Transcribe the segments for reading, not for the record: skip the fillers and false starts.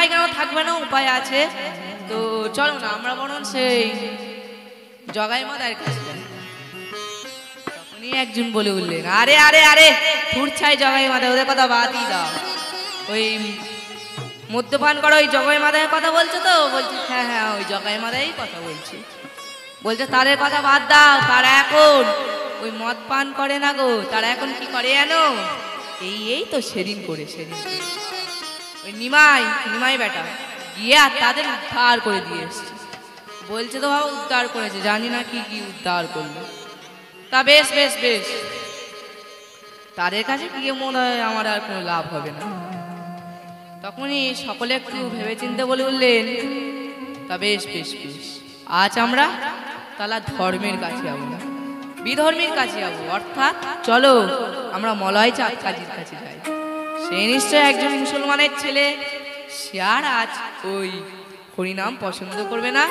উপায় কেন থাকবে না, উপায় আছে। তো চলো না আমরা বরং সেই জগাই মাদার কাছে যাই। তখনই একজন বলে উঠলেন, আরে আরে আরে ফুরছাই জগাই মাদা, ওদের কথা বাদই দাও। ওই মদ্যপান করো ওই জগাই মাদার কথা বলছো তো? বলছি হ্যাঁ হ্যাঁ ওই জগাই মাদারই কথা বলছি। বলছে তাদের কথা বাদ দাও, তারা এখন ওই মদ পান করে না গো, তারা এখন কি করে জানো? এই তো সেদিন করে ওই নিমাই বেটা গিয়ে আর তাদের উদ্ধার করে দিয়ে এসছে। বলছে তো বাবা উদ্ধার করেছে, জানি না কি কি উদ্ধার করলো। তা বেশ বেশ বেশ, তাদের কাছে গিয়ে মনে হয় আমার আর কোনো লাভ হবে না। তখনই সকলে একটু ভেবেচিন্তে বলে উঠলেন, তা বেশ বেশ বেশ, আজ আমরা তাহলে ধর্মের কাছে যাবো না, বিধর্মীর কাছে যাবো। অর্থাৎ চলো আমরা মলয় চাঁদ কাজীর কাছে যাই। সে নিশ্চয় একজন মুসলমানের ছেলে, সে আর আজ ওই হরিনাম পছন্দ করবে না,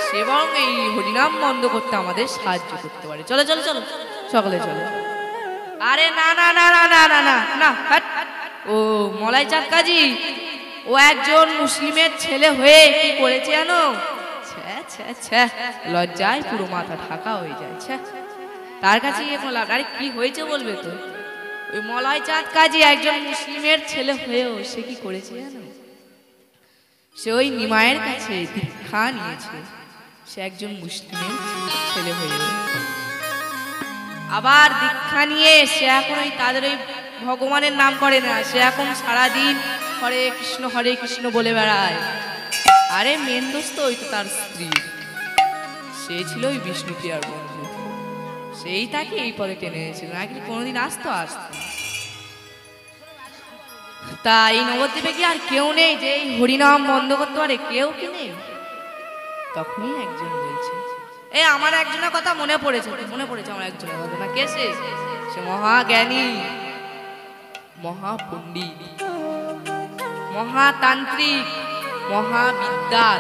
সে বরং এই হরিনাম বন্ধ করতে আমাদের সাহায্য করতে পারে। চলো চলো চলো সকলে চলো। আরে না না না না না না না না, ও মলয় চাঁদ কাজী ও একজন মুসলিমের ছেলে হয়ে কি করেছে জানো? লজ্জায় পুরো মাথা ঢাকা হয়ে যায়। তার কাছে এখন আরে কি হয়েছে বলবে তো? ওই মলয় চাঁদ কাজী একজন মুসলিমের ছেলে হয়েও সে কি করেছে জানো? সে ওই নিমায়ের কাছে দীক্ষা নিয়েছে। সে একজন মুসলিমের ছেলে হয়ে আবার দীক্ষা নিয়ে সে এখন ওই তাদের ওই ভগবানের নাম করে না, সে এখন সারাদিন হরে কৃষ্ণ বলে বেড়ায়। আরে মেন দোস্ত ওই তো তার স্ত্রী, সে ছিল ওই বিষ্ণুপ্রিয়ার বন্ধু, সেই তাকে এই পদে টেনে এনেছিল, নাকি কোনোদিন আসতো। তা এই নবদ্বীপে কি আর কেউ নেই যে এই হরিনাম বন্ধ করতে পারে? কেউ কি নেই? তখনই একজন বলছে, আমার একজনের কথা মনে পড়েছে আমার একজনের কথা। না কে সে? সে মহাজ্ঞানী, মহাপণ্ডিত, মহাতান্ত্রিক, মহাবিদ্যার,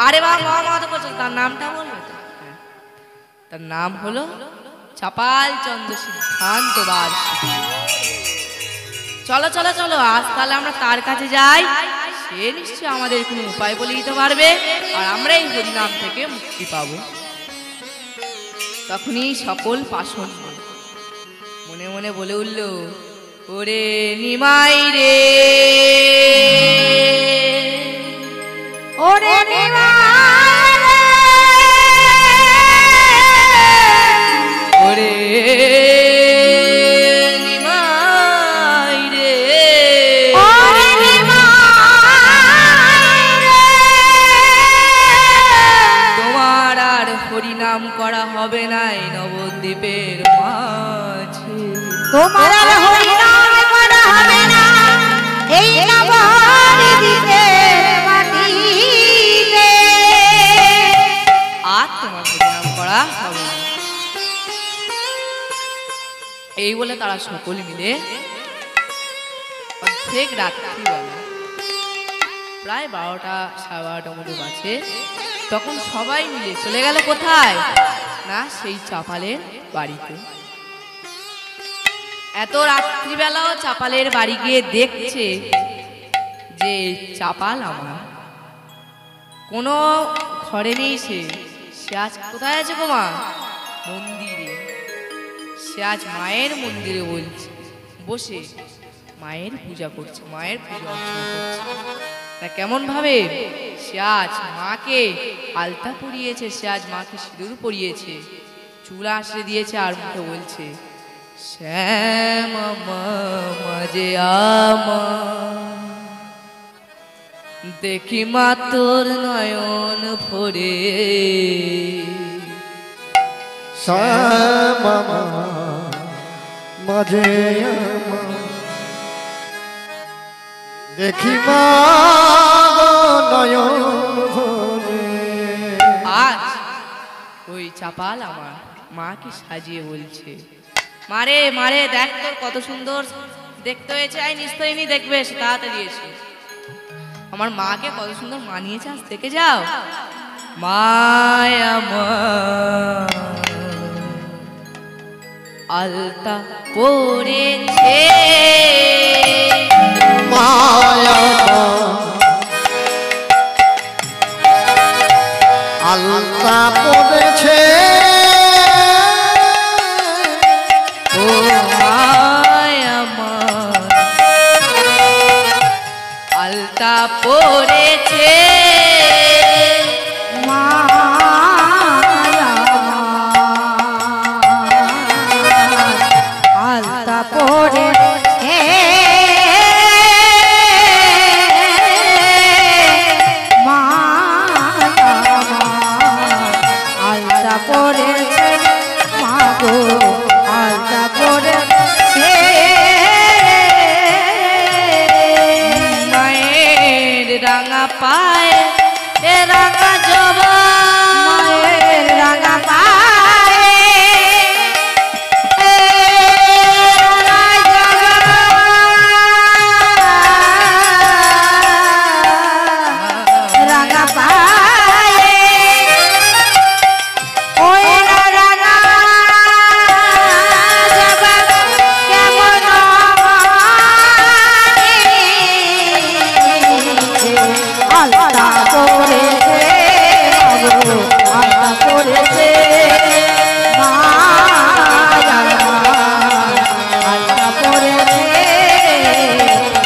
আরে বাবা মহামত করছো, তার নামটা বলবে তো? তার নাম হলো চাপাল চন্দ্র সিদ্ধান্ত বার্ষিকী। চলো চলো চলো আজ তাহলে আমরা তার কাছে যাই, সে নিশ্চয় আমাদের কোনো উপায় বলে দিতে পারবে, আর আমরা এই হরিনাম থেকে মুক্তি পাবো। তখনই সকল পাষণ্ড মনে মনে বলে উঠল, ওরে নিমাই রে, ওরে নিমাই রে, ওরে নিমাই রে, ওরে নিমাই রে, তোমার আর হরিনাম করা হবে না এই নবদ্বীপের মাঝে, তোমার আর হরিনাম করা হবে না এই নবদ্বীপের মাটিতে, আর তোমার হরিনাম করা হবে না। এই বলে তারা সকলে মিলে অর্ধেক রাত্রিবেলা প্রায় 12টা সাড়ে 12টার মতো বাজে, তখন সবাই মিলে চলে গেল কোথায় না সেই চাপালের বাড়িতে। এত রাত্রিবেলাও চাপালের বাড়ি গিয়ে দেখছে যে চাপাল আমার কোনো ঘরে নেই, সে আজ কোথায় আছে গো মা? মন্দিরে। সে আজ মায়ের মন্দিরে বসে মায়ের পূজা করছে, মায়ের পূজা অর্চনা করছে। তা কেমন ভাবে? সে আজ মাকে আলতা পরিয়েছে, সে আজ মাকে সিঁদুর পরিয়েছে, চুল আঁচড়ে দিয়েছে, আর মুখে বলছে শ্যামা মাঝে আমা দেখি মা তোর নয়ন ভরে, শ্যামা মাঝে আমা দেখি মা নয়ন ভরে। আজ ওই চাপাল আমার মাকে সাজিয়ে বলছে, মারে মারে দেখ তোর কত সুন্দর দেখতে হয়েছে, আই নিশ্চয়ই নি দেখবে, তাড়াতাড়ি এসে আমার মাকে কত সুন্দর মানিয়েছে, আজ দেখে যাও। মায়া আলতা পড়েছে, মায়া আলতা পড়েছে মায়া আলতা পড়েছে মায়া আলতা পড়েছে মাগো আলতা পড়েছে মায়ের রাঙা পায়ে এ রাঙা জবা মায়ের রাঙা পায়ে রাঙা পায়ে ওই রাঙা জবা কেমন আলতা পড়েছে আলতা পড়েছে মায়া আলতা পড়েছে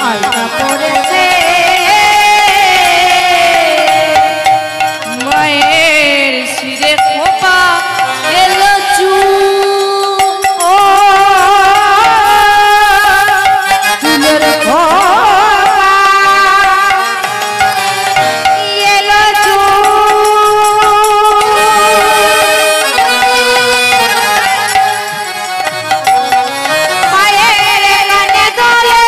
আলতা পড়েছে মায়ের শিরে খোপা এলো চুল ও চুলের খোপা এলো মায়ের গানে দোলে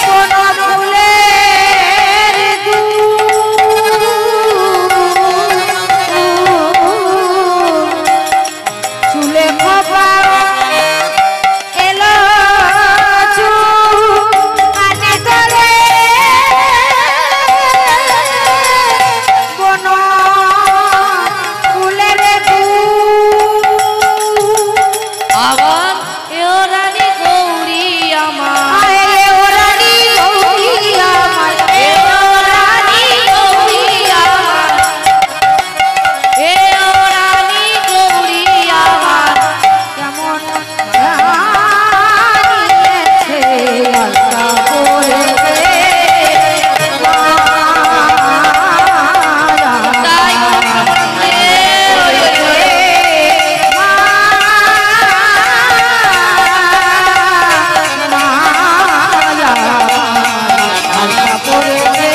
কোন ফুলের চুলে খোপা এলো কানে দোলে কোন ফুলের আবার এও রানী গৌরী আমার আয়ে ও রানী গৌরী আমার এও রানী গৌরী আমার এও রানী গৌরী আমার কেমন রানিয়েছে আলতা পড়েছে তাই আলতা পড়েছে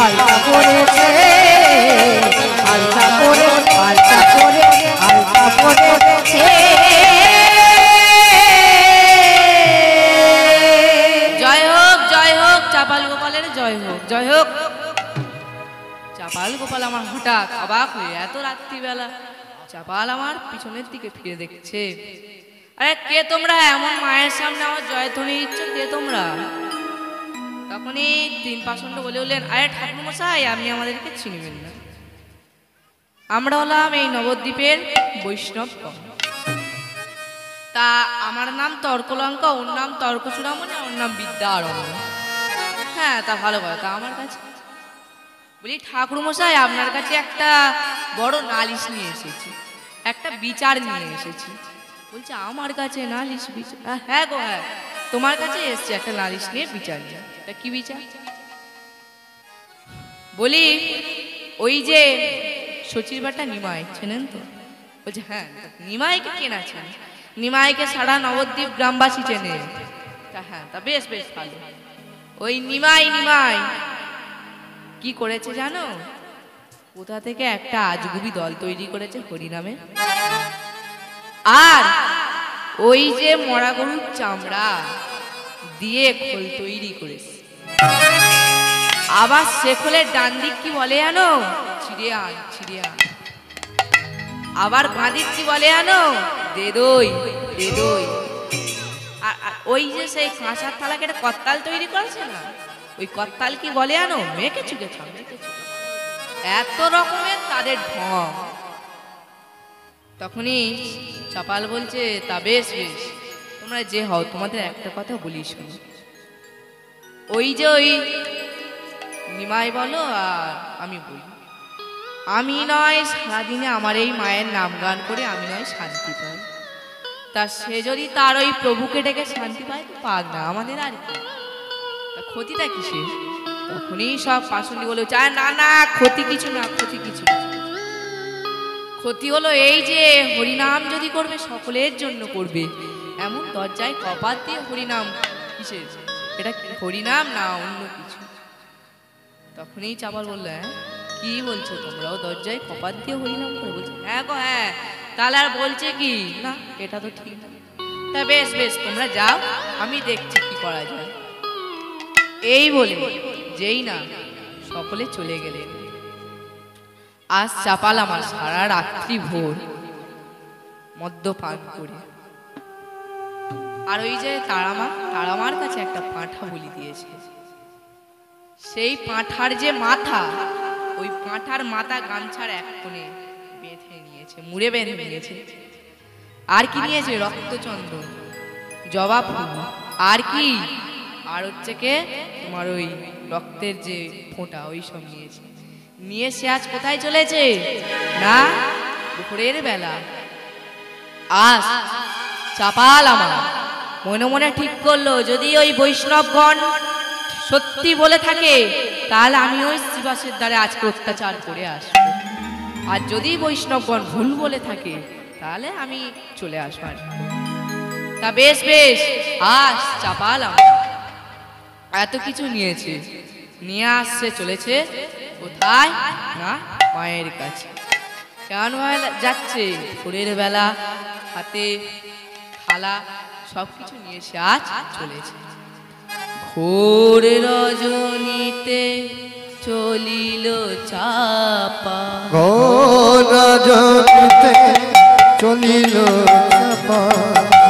আলতা পড়েছে আলতা পড়ে আলতা পড়ে আলতা পড়েছে জয় হোক চাপাল গোপালের জয় হোক জয় হোক। চাপাল গোপাল আমার হঠাৎ অবাক হয়ে এত রাত্রিবেলা চাপাল আমার পিছনের দিকে ফিরে দেখছে। আরে কে তোমরা এমন মায়ের সামনে আমার জয়ধ্বনি দিচ্ছ, কে তোমরা? তখনই তিন পাষণ্ড বলে উঠলেন, আরে ঠাকুর মশাই আপনি আমাদেরকে চিনবেন না, আমরা হলাম এই নবদ্বীপের বৈষ্ণব গণ। তা আমার নাম তর্কলঙ্কা, ওর নাম তর্কচূড়ামণি, ওর নাম বিদ্যা আরণ্য। হ্যাঁ তা ভালো কথা। তা আমার কাছে বলি ঠাকুর মশাই আপনার কাছে একটা বড় নালিশ নিয়ে এসেছি, একটা বিচার নিয়ে এসেছি। বলছে আমার কাছে নালিশ বিচার? হ্যাঁ গো হ্যাঁ, তোমার কাছে এসছে একটা নালিশ নিয়ে বিচার নিয়ে। তা কি বিচার? বলি ওই যে সচির বাটা নিমাই চেনেন তো? বলছে হ্যাঁ। নিমাইকে কেনা চেন? নিমাইকে সারা নবদ্বীপ গ্রামবাসী চেনে। তা হ্যাঁ, তা বেশ বেশ ভালো। ওই নিমাই কি করেছে জানো? কোথা থেকে একটা আজগুবি দল তৈরি করেছে হরিনামে। আর ওই যে মরা গরুর চামড়া দিয়ে খোল তৈরি করেছে। আবার সে খোলের ডান দিক কি বলে জানো? ছিড়ে আন। আবার বাঁ দিক কি বলে জানো? দে দই। আর ওই যে সেই কাঁসার থালাকে একটা কত্তাল তৈরি করেছে না, ওই কত্তাল কি বলে জানো? মেকে চুকে এত রকমের তাদের ঢং। তখনই চাপাল বলছে, তা বেশ বেশ, তোমরা যে হও, তোমাদের একটা কথা বলি শোনো। ওই যে ওই নিমাই বলো আর আমি বলি, আমি নয় সারাদিনে আমার এই মায়ের নাম গান করে আমি নয় শান্তি পাই। তা সে যদি তার ওই প্রভুকে ডেকে শান্তি পায় তো পাক না, আমাদের আর কি, তা ক্ষতিটা কিসের? তখনই সব পাষণ্ডী বলে চায় না না, ক্ষতি কিছু না, ক্ষতি কিছু না। ক্ষতি হলো এই যে হরিনাম যদি করবে সকলের জন্য করবে, এমন দরজায় কপাত দিয়ে হরিনাম কিসের? এটা কি হরিনাম না অন্য কিছু? তখনই চাপাল বললো হ্যাঁ কি বলছো তোমরাও দরজায় কপাত দিয়ে হরিনাম করে? বলছে হ্যাঁ গো হ্যাঁ। তাহলে আর বলছে কি না এটা তো ঠিক না। তা বেশ বেশ তোমরা যাও, আমি দেখছি কি করা যায়। এই বলে যেই না সকলে চলে গেলেন। আজ চাপাল আমার সারা রাত্রি ভোর মদ্যপান করে, আর ওই যে তারামার কাছে একটা পাঁঠা বলি দিয়েছে। সেই পাঁঠার যে মাথা, ওই পাঁঠার মাথা গামছার এক কোণে বেঁধে নিয়েছে, মুড়ে বেঁধে নিয়েছে। আর কি নিয়েছে? রক্তচন্দন, জবা ফুল, আর কি, আর হচ্ছে কে তোমার ওই রক্তের যে ফোঁটা, ওই সব নিয়েছে। নিয়ে সে আজ কোথায় চলেছে না ভোরের বেলা। আজ চাপাল আমার মনে মনে ঠিক করলো, যদি ওই বৈষ্ণবগণ সত্যি বলে থাকে তাহলে আমি ওই শ্রীবাসের দ্বারে আজকে অত্যাচার করে আসবো, আর যদি বৈষ্ণবগণ ভুল বলে থাকে তাহলে আমি চলে আসবো। তা বেশ বেশ আজ চাপাল আমার এত কিছু নিয়েছে, নিয়ে আসছে চলেছে কোথায় না মায়ের কাছে। কেমন যাচ্ছে ভোরের বেলা, হাতে থালা সবকিছু নিয়ে সে আজ চলেছে। ঘোর রজনীতে চলিল চাপা, ঘোর রজনীতে চলিল চাপা,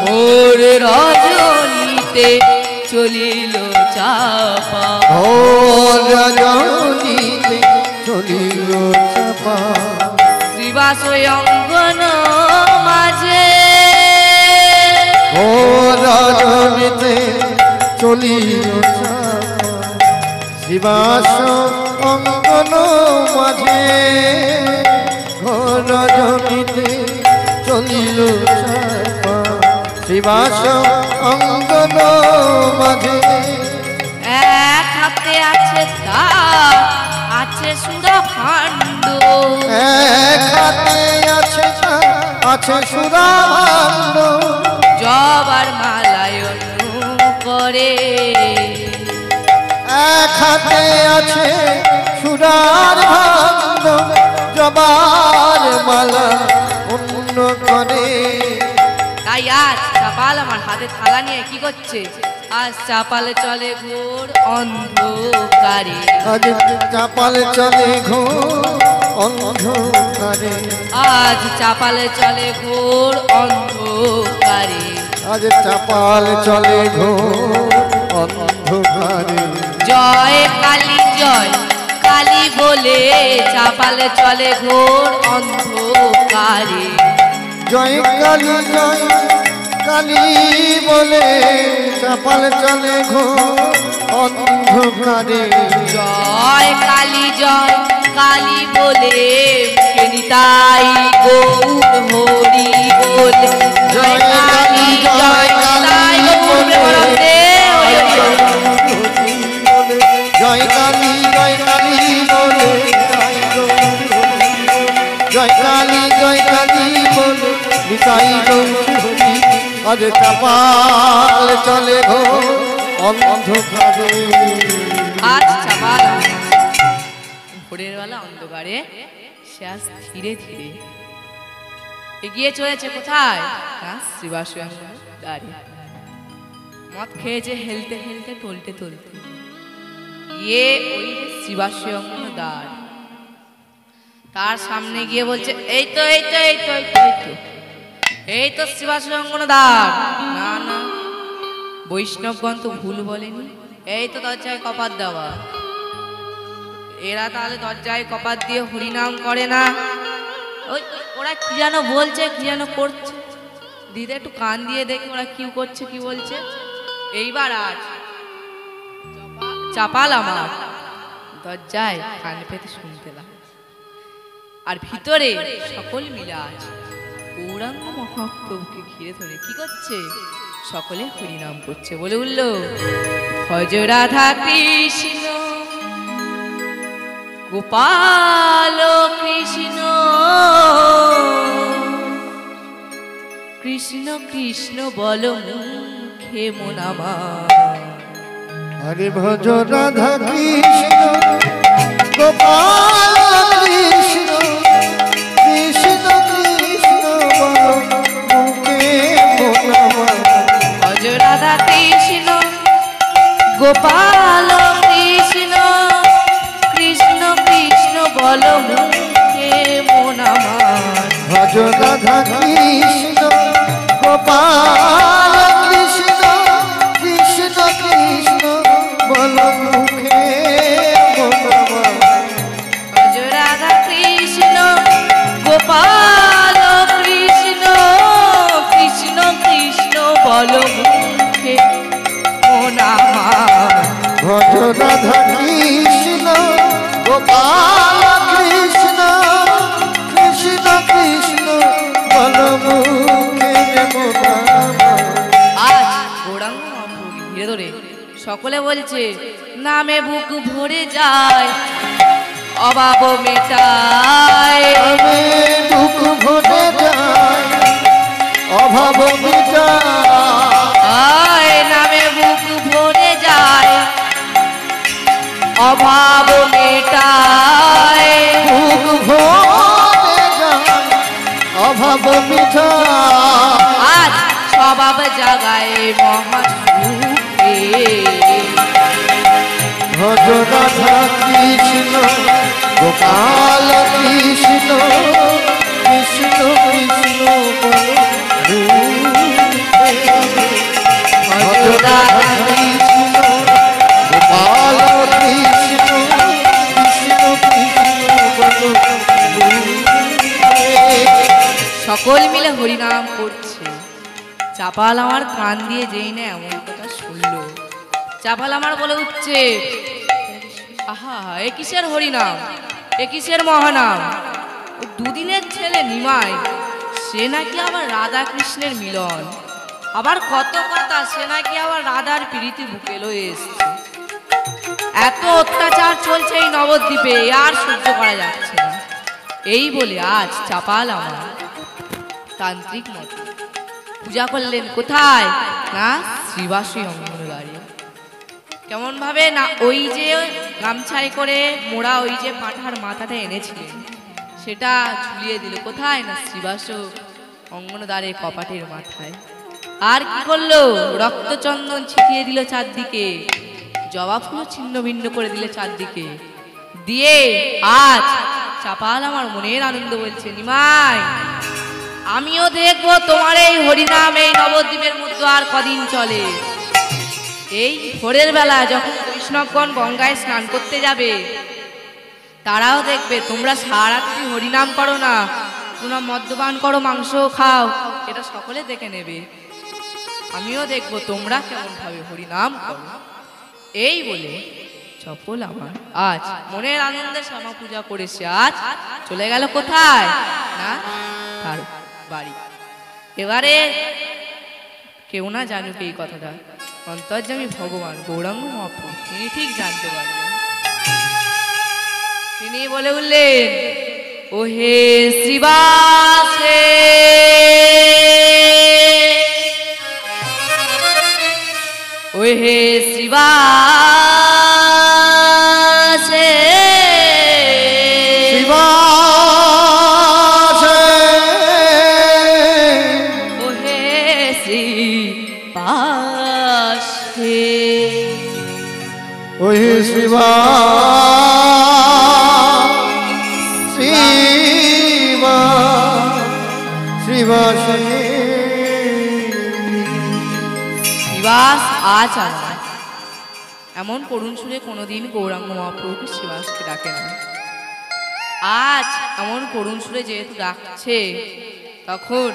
ঘোর রজনীতে চলিল চাপা, ঘোর রজনীতে চলিল চাপা, শ্রীবাস অঙ্গন মাঝে, ঘোর রজনীতে চলিল চাপা, শিবাস অঙ্গন মাঝে, ঘোর রজনীতে চলিল চাপা, শিবাস অঙ্গন মাঝে। এক হাতে আছে তার, আছে সুরা ভাণ্ড, এক হাতে আছে তার, আছে সুরা ভাণ্ড, জবার মালায় করে, এক হাতে আছে সুরার ভাণ্ড, জবার মালা অন্য করে। তাই আজ চাপাল আমার হাতে থালা নিয়ে কি করছে? আজ চাপাল চলে ঘোর অন্ধকারে, আজ চাপাল চলে ঘোর অন্ধকারে, আজ চাপাল চলে ঘোর অন্ধকারে, আজ চাপাল চলে ঘোর অন্ধকারে। জয় কালী জয় কালী বলে চাপাল চলে ঘোর অন্ধকারে, জয় কালী জয় কালী বলে চাপাল চলে ঘোর অন্ধকারে, জয় কালী বলে নিতাই গৌর হরি বলে, জয় কালী জয় নিতাই গৌর বলতে জয় কালী বলে, জয় কালী বলে নিতাই গৌর। আজ চাপাল চলে ঘোর অন্ধকারে, আজ চাপাল ভোরের বেলা অন্ধকারে সে আজ ধীরে ধীরে এগিয়ে চলেছে কোথায় না শ্রীবাস দাঁড়িয়ে মদ খেয়েছে, হেলতে হেলতে টলতে টলতে গিয়ে ওই যে শ্রীবাস দ্বার, তার সামনে গিয়ে বলছে এই তো এই তো এই তো এই তো এই তো এই তো শ্রীবাস দ্বার। না না বৈষ্ণবগণ তো ভুল বলেনি, এই তো দরজায় কপাত দেওয়া। এরা তাহলে দরজায় কপাত দিয়ে হরিনাম করে না, ওই ওরা কি যেন বলছে কি যেন করছে, দিদি একটু কান দিয়ে দেখে ওরা কি করছে কি বলছে। এইবার আজ চাপাল আমার দরজায় কান পেতে শুনতে লাগে, আর ভিতরে সকল মিলে আছে গৌরাঙ্গ মহাপ্রভুকে ঘিরে ধরে কি করছে? সকলে হরিনাম করছে, বলে উঠল ভজ রাধা কৃষ্ণ গোপাল কৃষ্ণ কৃষ্ণ কৃষ্ণ বল মুখে মন আমার। হরে ভজ রাধা কৃষ্ণ গোপাল কৃষ্ণ কৃষ্ণ কৃষ্ণ বল মুখে মন আমার। ভজ রাধা কৃষ্ণ গোপাল কৃষ্ণ কৃষ্ণ কৃষ্ণ বল মুখে মন আমার। ভজ রাধা কৃষ্ণ গোপাল কৃষ্ণ কৃষ্ণ কৃষ্ণ বল মুখে মন আমার। ভজ রাধা কৃষ্ণ গোপাল কৃষ্ণ কৃষ্ণ কৃষ্ণ বল মুখে মন আমার। ভজ রাধা কৃষ্ণ গোপাল কৃষ্ণ কৃষ্ণ কৃষ্ণ বল মুখে মন আমার। আজ গৌরাঙ্গ মহাপ্রভুকে ঘিরে ধরে সকলে বলছে নামে বুক ভরে যায় অভাব মেটায়। আমি বুক ভরে যায় অভাব মিটায়। নামে বুক ভরে যায় অভাব মেটায়। বুক ভরে যায় অভাব মিটায়। আজ স্বভাব জাগায় মহাসুখে। ভজ রাধা কৃষ্ণ গোপাল কৃষ্ণ কৃষ্ণ কৃষ্ণ বল মুখে। ভজ রাধা কৃষ্ণ গোপাল কৃষ্ণ কৃষ্ণ কৃষ্ণ বল মুখে। সকল মিলে হরিনাম করছে। চাপাল আমার কান দিয়ে যেই না এমন কথা শুনলো, চাপাল আমার বলে উঠছে আহা এ কিসের হরিনাম, এ কিসের মহানাম। ও দুদিনের ছেলে নিমাই, সে নাকি আবার রাধা কৃষ্ণের মিলন। আবার কত কথা, সে নাকি আবার রাধার প্রীতি বুকে লয়ে এসছে। এত অত্যাচার চলছে এই নবদ্বীপে, আর সহ্য করা যাচ্ছে না। এই বলে আজ চাপাল আমার তান্ত্রিক মতে পূজা করলেন কোথায় না শ্রীবাসী অঙ্গনবাড়ি। কেমন ভাবে না ওই যে গামছায় করে মোড়া ওই যে পাঁঠার মাথাটা এনেছিলেন সেটা ঝুলিয়ে দিল কোথায় না শ্রীবাস অঙ্গনদ্বারে কপাটের মাথায়। আর কি করলো রক্তচন্দন ছিটিয়ে দিল চারদিকে, জবা ফুল ছিন্ন ভিন্ন করে দিলে চারদিকে দিয়ে। আজ চাপাল আমার মনের আনন্দ বলছে নিমাই আমিও দেখবো তোমার এই হরিনাম এই নবদ্বীপের মধ্যে আর কদিন চলে। এই ভোরের বেলা যখন বৈষ্ণবগণ গঙ্গায় স্নান করতে যাবে তারাও দেখবে তোমরা সারারাত্রি হরিনাম করো না, তোমরা মদ্যপান করো, মাংস খাও, এটা সকলে দেখে নেবে। আমিও দেখবো তোমরা কেমন ভাবে হরিনাম করো। এই বলে চপল আমার আজ মনের আনন্দে শ্যামা পূজা করেছে। আজ চলে গেল কোথায় না তার বাড়ি। এবারে কেউ না জানুক এই কথাটা, অন্তর্যামী ভগবান গৌরাঙ্গ মহাপ্রভু তিনি ঠিক জানতে পারবেন। তিনি বলে উঠলেন ও হে শ্রীবাসে ও হে শ্রীবাসে ও হে শ্রীবাসে ওই শিবা শিবা শিবা শ্রীবাস আজ আমার এমন করুণ সুরে কোনোদিন গৌরাঙ্গ মহাপ্রভুকে শ্রীবাসকে ডাকে না। আজ এমন করুণ সুরে যেহেতু ডাকছে তখন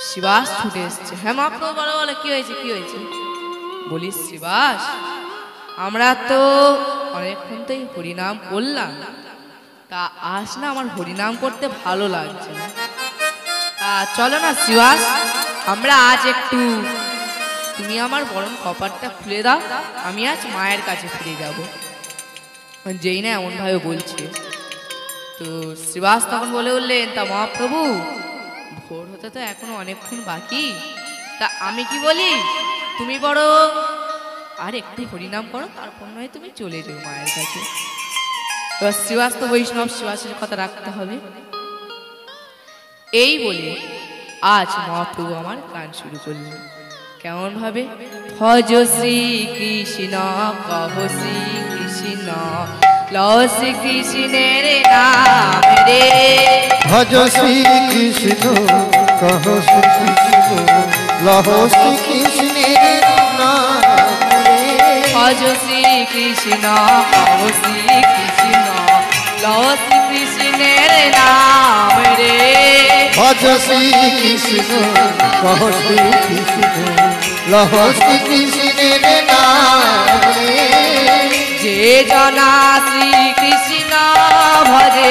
শ্রীবাস ছুটে এসছে। হ্যাঁ মহাপ্রভু বলো বলো কি হয়েছে কি হয়েছে। বলি শ্রীবাস আমরা তো অনেকক্ষণ তো এই হরিনাম করলাম, তা আজ না আমার হরিনাম করতে ভালো লাগছে না। চলো না শ্রীবাস, আমরা আজ একটু, তুমি আমার বরং কপারটা খুলে দাও, আমি আজ মায়ের কাছে ফিরে যাব। যেই না এমন ভাবে বলছে, তো শ্রীবাস তখন বলে উঠলেন, তা মহাপ্রভু ভোর হতে তো এখনো অনেকক্ষণ বাকি, তা আমি কি বলি, তুমি বড় আর একটু হরিনাম করো, তারপর নয় তুমি চলে যাও মায়ের কাছে। এবার শ্রীবাস তো বৈষ্ণব, শ্রীবাসের কথা রাখতে হবে। এই বলে আজ মহাপ্রভু আমার গান শুরু করলেন। কেমন ভাবে, ভজ শ্রী কৃষ্ণ কহ শ্রী কৃষ্ণ লও শ্রী কৃষ্ণের নাম রে, ভজ শ্রী কৃষ্ণ কহ শ্রী কৃষ্ণ লহ শ্রী কৃষ্ণের নাম রে। ভজ শ্রী কৃষ্ণ কহ শ্রী কৃষ্ণ লও শ্রী কৃষ্ণের নাম রে, ভজ শ্রী কৃষ্ণ কহ শ্রী কৃষ্ণ লহ শ্রী কৃষ্ণের নাম রে। যে জনা শ্রী কৃষ্ণ ভজে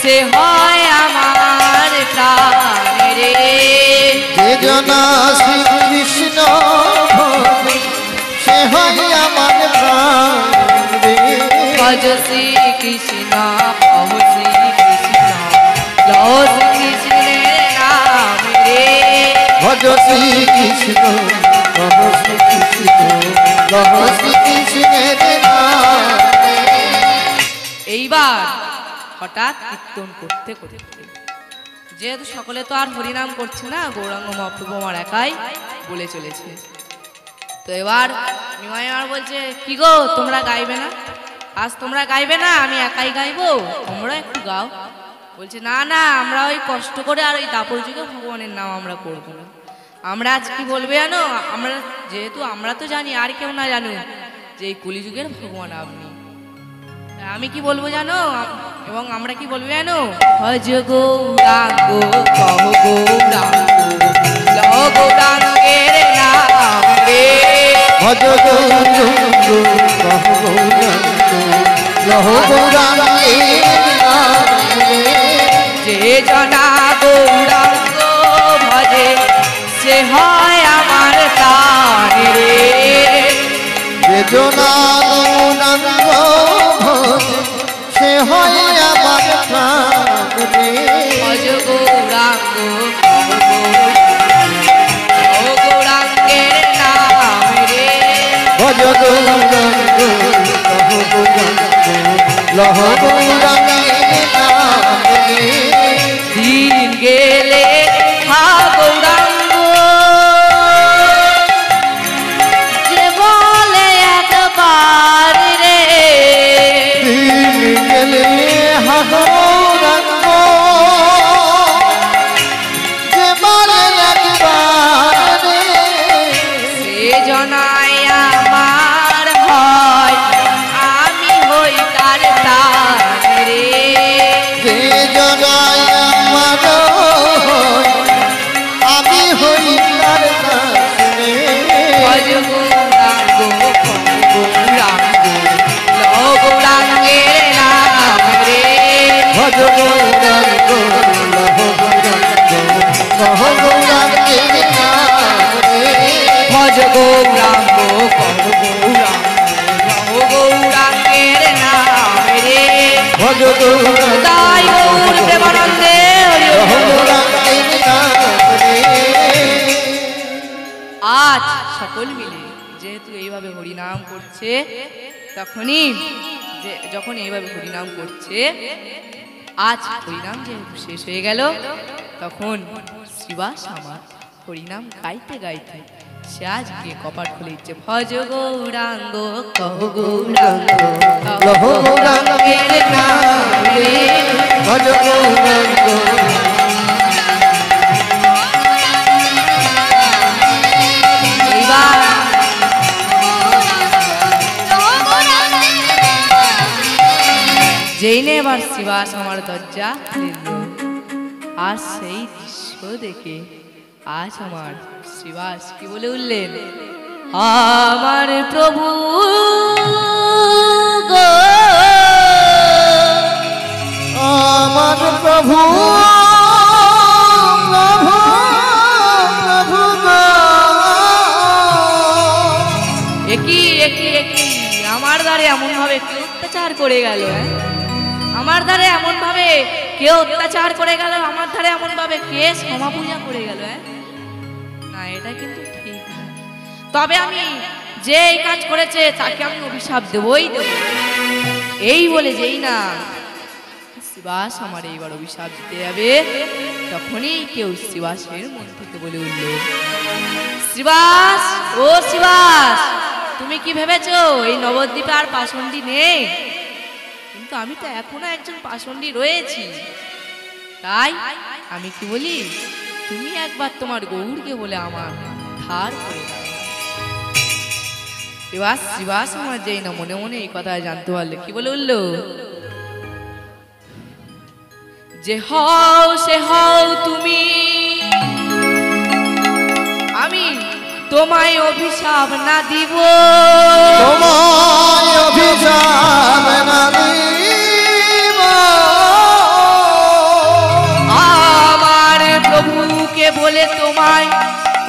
সে হয় আমার প্রাণ রে, যে জনা শ্রী কৃষ্ণ ভজে সে হয় আমার প্রাণ রে। ভজ শ্রী কৃষ্ণ কহ শ্রী কৃষ্ণ লও শ্রী কৃষ্ণের নাম রে, ভজ শ্রী কৃষ্ণ কহ শ্রী কৃষ্ণ লহ শ্রী কৃষ্ণের নাম রে। এইবার হঠাৎ কীর্তন করতে করতে, যেহেতু সকলে তো আর হরিনাম করছে না, গৌরাঙ্গ মহাপ্রভু আমার একাই বলে চলেছে। তো এবার নিমাই আমার বলছে, কি গো তোমরা গাইবে না, আজ তোমরা গাইবে না, আমি একাই গাইবো, তোমরা একটু গাও। বলছে না না, আমরা ওই কষ্ট করে আর ওই দাপর যুগে ভগবানের নাম আমরা করবো না। আমরা আজ কি বলবে জানো, আমরা যেহেতু আমরা তো জানি, আর কেউ না জানো যে এই কলিযুগের ভগবান আপনি, আমি কি বলবো জানো, এবং আমরা কি বলবো জানো, ভজ গৌরাঙ্গ কহ গৌরাঙ্গ লও গৌরাঙ্গের নাম রে, ভজ গৌরাঙ্গ কহ গৌরাঙ্গ লহ গৌরাঙ্গের নাম রে। যে জনা গৌরাঙ্গ ভজে সে হয় আমার প্রাণ রে, যে জনা গৌরাঙ্গ ভজে সে হয় আমার প্রাণ রে। ভজ গৌরাঙ্গ কহ গৌরাঙ্গ লও গৌরাঙ্গের নাম রে, ভজ গৌরাঙ্গ কহ গৌরাঙ্গ লহ গৌরাঙ্গের নাম রে। দিন গেলে হা গৌরাঙ্গ যে বলে একবার রে, দিন গেলে হা গৌরাঙ্গ যে বলে একবার রে। সে জনায় আমার হয় আমি হই তার প্রাণ রে, যে জনায় আমার আমি হই তার দাস রে। ভজ গৌরাঙ্গ কহ গৌরাঙ্গ লও গৌরাঙ্গের নাম রে, ভজ গৌরাঙ্গ লহ গৌরাঙ্গ কহ গৌরাঙ্গের নাম রে। ভজ গৌরাঙ্গ কহ গৌরাঙ্গ লও গৌরাঙ্গের নাম রে, ভজ গৌরাঙ্গ তাই গৌর প্রেমানন্দে হরি লহ বল। গৌরাঙ্গের নাম রে। আজ সকল মিলে যেহেতু এইভাবে হরিনাম করছে, তখনই যখন এইভাবে হরিনাম করছে, আজ হরিনাম যেহেতু শেষ হয়ে গেল, তখন শ্রীবাস আমার হরিনাম গাইতে গাইতে সে আজকে কপাট খুলে দিচ্ছে, ভজ গৌরাঙ্গ কহ গৌরাঙ্গ লহ গৌরাঙ্গের নাম রে। ভজ গৌরাঙ্গ এইবার যেই নে এবার শ্রীবাস আমার দরজা খুলে দিল। আজ সেই দৃশ্য দেখে আজ আমার শ্রীবাস কি বলে উঠলেন, আমার প্রভু গো প্রভু প্রভু প্রভু গো। একই আমার দ্বারে এমন ভাবে কেউ অত্যাচার করে গেল, আমার দ্বারে এমন ভাবে কেউ অত্যাচার করে গেল, আমার দ্বারে এমন ভাবে কে ক্ষমা পূজা করে গেল। না, এটা কিন্তু ঠিক না। তবে আমি যে এই কাজ করেছে তাকে আমি অভিশাপ দেবই দেব। এই বলে যেই না শিবাস আমার এইবার অভিশাপ দিতে যাবে, তখনই কেউ শিবাসের মন থেকে বলে উঠল, শিবাস, ও শিবাস, তুমি কি ভেবেছো এই নবদ্বীপে আর পাষণ্ডী নেই? কিন্তু আমি তো এখনো একজন পাষণ্ডী রয়েছি। তাই আমি কি বলি, তুমি একবার তোমার গৌরকে বলে আমার ধার করে দাও। শিবাস শিবাস আমার যেই না মনে মনে এই কথা জানতে পারলে কি বলে উঠল, যে হও সে হও তুমি, আমি তোমায় অভিশাপ না দিব, তোমায় অভিশাপ না দিব, আমার প্রভুকে বলে তোমায়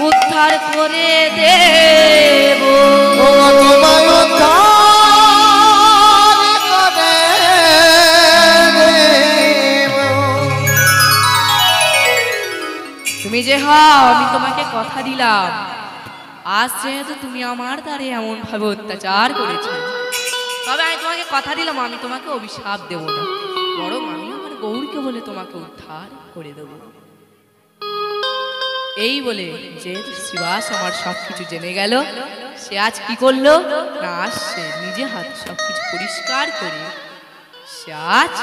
উদ্ধার করে দেব, তোমায় উদ্ধার করে দেব। তুমি যে হও আমি তোমাকে কথা দিলাম, আজ যেহেতু তুমি আমার দ্বারে এমন ভাবে অত্যাচার করেছো, তবে আমি তোমাকে কথা দিলাম আমি তোমাকে অভিশাপ দেব না, বরং আমি আমার গৌরকে বলে তোমাকে উদ্ধার করে দেব। এই বলে যেহেতু শিবাস আমার সবকিছু জেনে গেল, সে আজ কি করলো না, সে নিজে হাতে সবকিছু পরিষ্কার করে সে আজ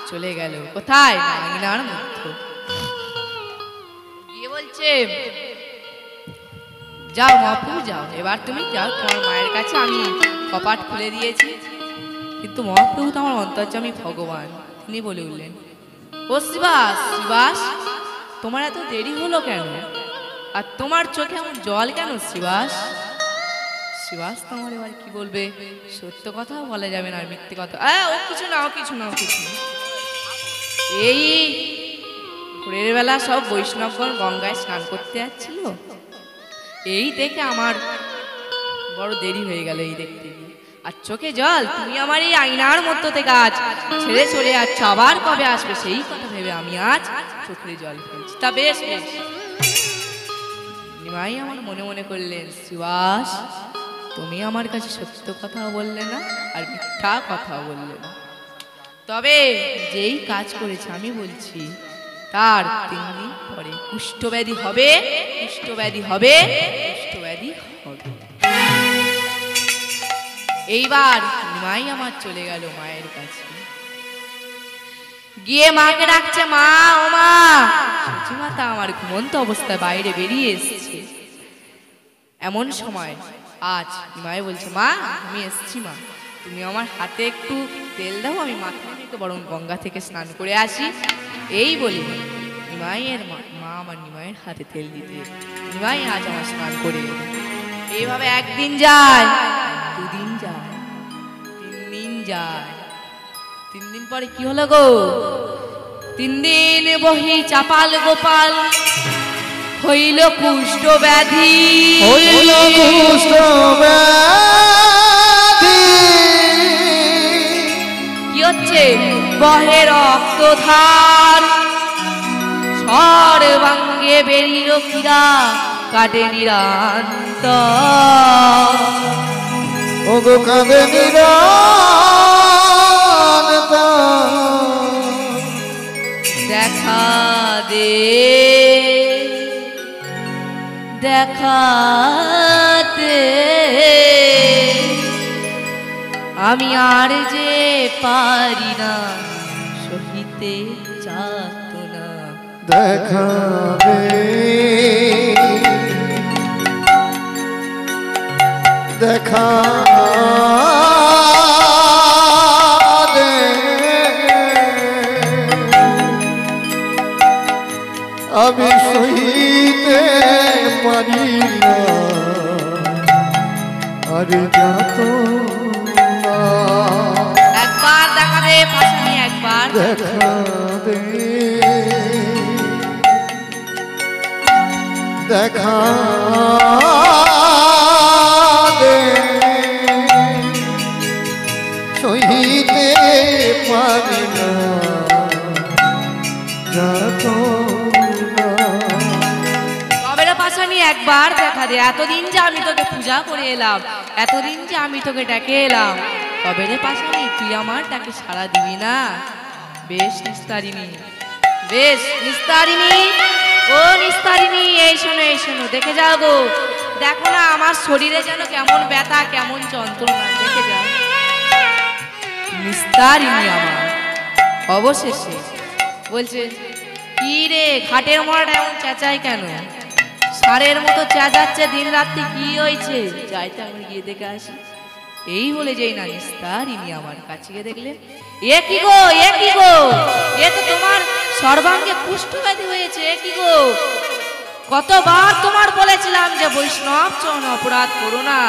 চলে গেল কোথায়, আঙিনার মধ্যে গিয়ে বলছে, যাও মহাপ্রভু যাও, এবার তুমি যাও, তোমার মায়ের কাছে আমি কপাট খুলে দিয়েছি। কিন্তু মহাপ্রভু তো আমার অন্তর্যামী ভগবান, তিনি বলে উঠলেন, ও শিবাস, শিবাস, তোমার এত দেরি হলো কেন, আর তোমার চোখে এমন জল কেন শিবাস? শিবাস তোমার এবার কি বলবে, সত্য কথাও বলা যাবে না আর মিথ্যে কথা, ও কিছু না, ও কিছু না, ও কিছু না। এই ভোরের বেলা সব বৈষ্ণবগণ গঙ্গায় স্নান করতে যাচ্ছিল, এই দেখে আমার বড় দেরি হয়ে গেল এই দেখতে গিয়ে, আর চোখে জল, তুমি আমার এই আয়নার মধ্যে থেকে আজ ছেড়ে চলে যাচ্ছ, আবার কবে আসবে সেই কথা ভেবে আমি আজ চোখে জল ফেলছি। তা বেশ বেশ, নিমাই আমার মনে মনে করলেন, শিবাস তুমি আমার কাছে সত্য কথা বললে না আর মিথ্যা কথা বললে না, তবে যেই কাজ করেছে আমি বলছি তার 3 দিন পরে কুষ্ঠব্যাধি হবে, কুষ্ঠব্যাধি হবে, কুষ্ঠব্যাধি হবে। এইবার নিমাই আমার চলে গেল মায়ের কাছে, গিয়ে মাকে ডাকছে, মা, ও মা। সচিমাতা আমার ঘুমন্ত অবস্থায় বাইরে বেরিয়ে এসেছে। এমন সময় আজ নিমাই বলছে, মা আমি এসেছি, মা তুমি আমার হাতে একটু তেল দাও, আমি মাথায় মেখে বরং গঙ্গা থেকে স্নান করে আসি। এই বলি নিমাইয়ের মা আমার নিমাইয়ের হাতে তেল দিতে, নিমাই আজ আমার স্নান করে। এইভাবে একদিন যায়, 2 দিন যায়, 3 দিন যায়। 3 দিন পরে কি হলো গো, 3 দিন বহি চাপাল গোপাল হইল কুষ্ঠ ব্যাধি, হইল কুষ্ঠ ব্যাধি। কি হচ্ছে, বহে রক্তধার, সর্বাঙ্গে বেরিল কিরা, কাটে নিরান্ত, ওগো কাঁদে নিরান্ত। দেখা দে, দেখা দে, আমি আর যে পারি না সহিতে যাতনা। দেখা দে, দেখা দে, আমি সহিতে পারি না আরে যাতনা। একবার দেখা দে পাশানি, একবার দেখা দে, দেখা দে সহিতে পারি না তবে পাশানি একবার দেখা দে। এতদিন যে আমি তোকে পূজা করে এলাম, এতদিন যে আমি তোকে ডেকে এলাম, তবে রে পাশানি তুই আমার ডাকে সাড়া দিবি না? বেশ নিস্তারিণী, বেশ নিস্তারিণী, ও নিস্তারিণী, এই শোনো এই শোনো, দেখে যাও গো, দেখো না আমার শরীরে যেন কেমন ব্যথা, কেমন যন্ত্রণা, দেখে যাও। নিস্তারিণী আমার অবশেষে বলছে, কি রে ঘাটের মরাটা এমন চেঁচাই কেন? ষাঁড়ের মতো চেঁচাচ্ছে দিন রাত্রি, কি হয়েছে? যাইতে আমি গিয়ে দেখে আসি। এই বলে যেই না নিস্তারিণী আমার কাছে গিয়ে দেখলেন, এ কি গো, এ কি গো, এ তো তোমার সর্বাঙ্গে কুষ্ঠব্যাধি হয়েছে, এ কি গো? কতবার তোমার বলেছিলাম যে বৈষ্ণব চরণে অপরাধ করো না,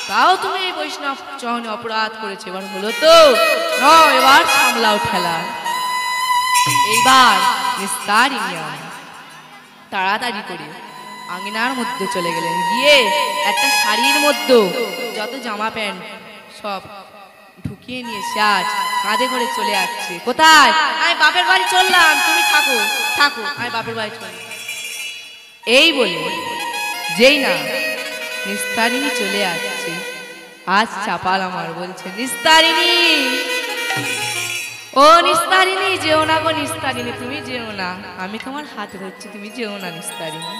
তাও তুমি এই বৈষ্ণব চরণে অপরাধ করেছে। এবার হলো তো নাও, এবার সামলাও ঠেলা। এইবার নিস্তারিণী আমার তাড়াতাড়ি করে আঙিনার মধ্যে চলে গেলেন, গিয়ে একটা শাড়ির মধ্যে যত জামা প্যান্ট সব ঢুকিয়ে নিয়ে সে আজ কাঁধে করে চলে আসছে। কোথায়? আমি বাপের বাড়ি চললাম, তুমি থাকো থাকো, আমি বাপের বাড়ি চললাম। এই বলে যেই না নিস্তারিণী চলে আসছে, আজ চাপাল আমার বলছে, নিস্তারিণী, ও নিস্তারিণী, যেও না গো নিস্তারিণী, তুমি যেও না, আমি তোমার হাত ধরছি, তুমি যেও না নিস্তারিণী।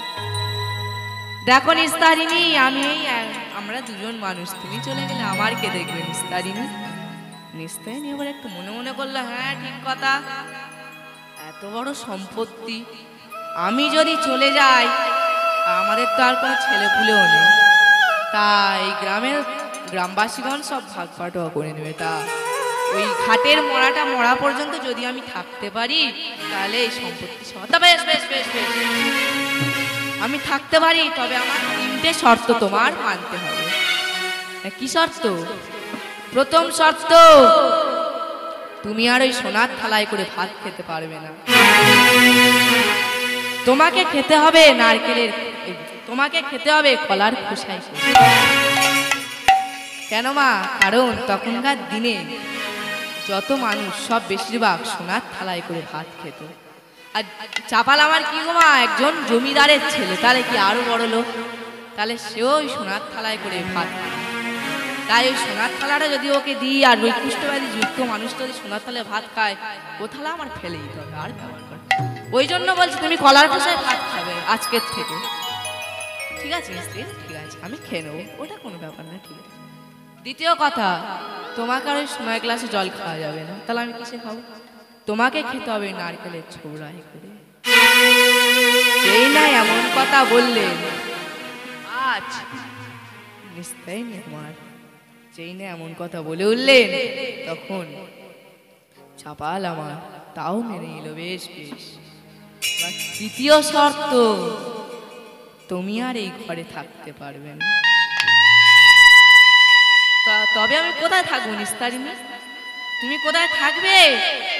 দেখো নিস্তারিণী, আমরা দুজন মানুষ, তুমি চলে গেলে আমার কে দেখবে নিস্তারিণী? নিস্তারিণী এবার একটু মনে মনে করলো, হ্যাঁ ঠিক কথা, এত বড় সম্পত্তি, আমি যদি চলে যাই, আমাদের তো আর কোনো ছেলে পুলেও নেই, তাই গ্রামবাসীগণ সব ভাগ বাটোয়া করে নেবে। তা ওই ঘাটের মরাটা মরা পর্যন্ত যদি আমি থাকতে পারি, তাহলে এই সম্পত্তি সহ, বেশ বেশ বেশ বেশ, আমি থাকতে পারি, তবে আমার 3টে শর্ত তোমার মানতে হবে। কি শর্ত? প্রথম শর্ত, তুমি আর ওই সোনার থালায় করে ভাত খেতে পারবে না, তোমাকে খেতে হবে নারকেলের, তোমাকে খেতে হবে কলার খোসায়। কেন মা? কারণ তখনকার দিনে যত মানুষ সব বেশিরভাগ সোনার থালায় করে ভাত খেত। আর চাপাল আমার কি গো মা, একজন জমিদারের ছেলে, তাহলে কি আরো বড় লোক, তাহলে সেও ওই সোনার থালায় করে ভাত খায়। তাই ওই সোনার থালাটা যদি ওকে দিই, আর ওই কুষ্ঠব্যাধি যুক্ত মানুষ যদি সোনার থালায় ভাত খায়, ও থালা আমার ফেলে দিতে হবে, আর ব্যবহার করে। ওই জন্য বলছি তুমি কলার খোসায় ভাত খাবে আজকের থেকে। ঠিক আছে মিস্ত্রি, ঠিক আছে, আমি খেয়ে নেবো, ওটা কোনো ব্যাপার না, ঠিক আছে। দ্বিতীয় কথা, তোমাকে আর ওই সময় গ্লাসে জল খাওয়া যাবে না, তাহলে আমি কিসে খাবো? তোমাকে খেতে হবে নারকেলের ছোবড়াই করে। এই না এমন কথা বললেন, আজ নিস্তারিণী আমার যেই না এমন কথা বলে উঠলেন, তখন চাপাল আমার তাও মেনে নিল, বেশ বেশ। তৃতীয় শর্ত, তুমি আর এই ঘরে থাকতে পারবে না। তবে আমি কোথায় থাকবো নিস্তারিণী? তুমি কোথায় থাকবে?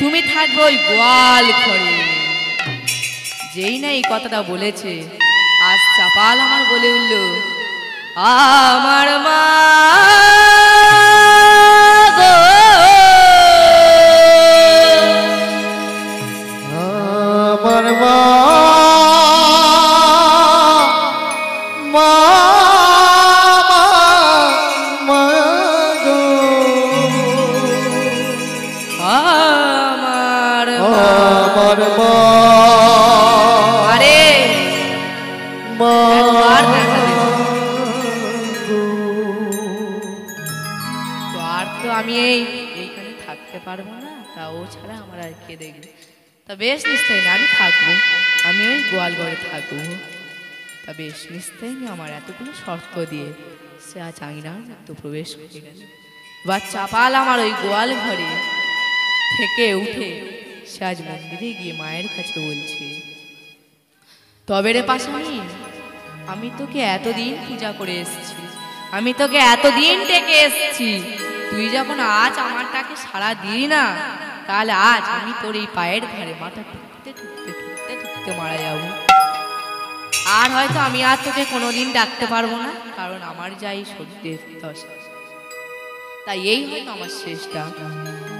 তুমি থাকবে ওই গোয়াল ঘরে। যেই না এই কথাটা বলেছে, আজ চাপাল আমার বলে উঠল, আমার মা গো, আমার মা, মা, মা গো, আমার আমার মা, আরে মা একবার দেখা দিল। তো আর তো আমি এইখানে থাকতে পারবো না, তা ও ছাড়া আমার আর কে দেখবে? তা বেশ নিস্তারিণী, আমি থাকবো, আমি ওই গোয়াল ঘরে থাকবো। তা বেশ নিস্তারিণী আমার এতগুলো শর্ত দিয়ে সে আজ আঙিনার মধ্যে প্রবেশ করে গেল। বা চাপাল আমার ওই গোয়াল ঘরে থেকে উঠে সে আজ মন্দিরে গিয়ে মায়ের কাছে বলছে, তবে রে পাশানি, আমি তোকে এতদিন পূজা করে এসেছি, আমি তোকে এতদিন ডেকে এসেছি, তুই যখন আজ আমারটাকে সাড়া দিই না, তাহলে আজ আমি তোর এই পায়ের ধারে মাথা ঠুকতে ঠুকতে ঠুকতে ঠুকতে মারা যাব। আর হয়তো আমি আর তোকে কোনোদিন ডাকতে পারবো না, কারণ আমার যাই শরীরের দশা। তাই এই হয়তো আমার শেষ ডাক।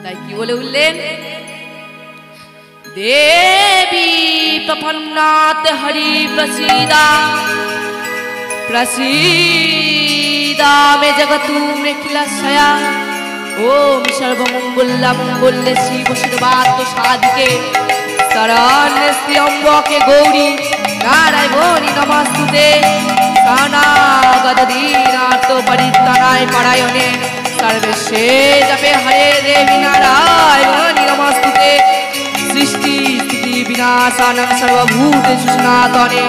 তাই কি বলে উঠলেন? দেবী প্রপন্নাত হরি প্রসীদা প্রসীদা মে জগতু মৃখিলাশয়া। ওম সর্বমঙ্গলা মঙ্গলে শিব সর্বার্থ সাধিকে শরণ্যে অম্বকে গৌরী নারায়ণী নমস্তুতে। শরণাগত দীনার্ত পরিত্রাণায় পরায়ণে সর্বস্বে জপে হরে দেবী নারায়ণী নমস্তুতে। সৃষ্টি স্থিতি বিনাশানং সর্বভূতেষু সনাতনে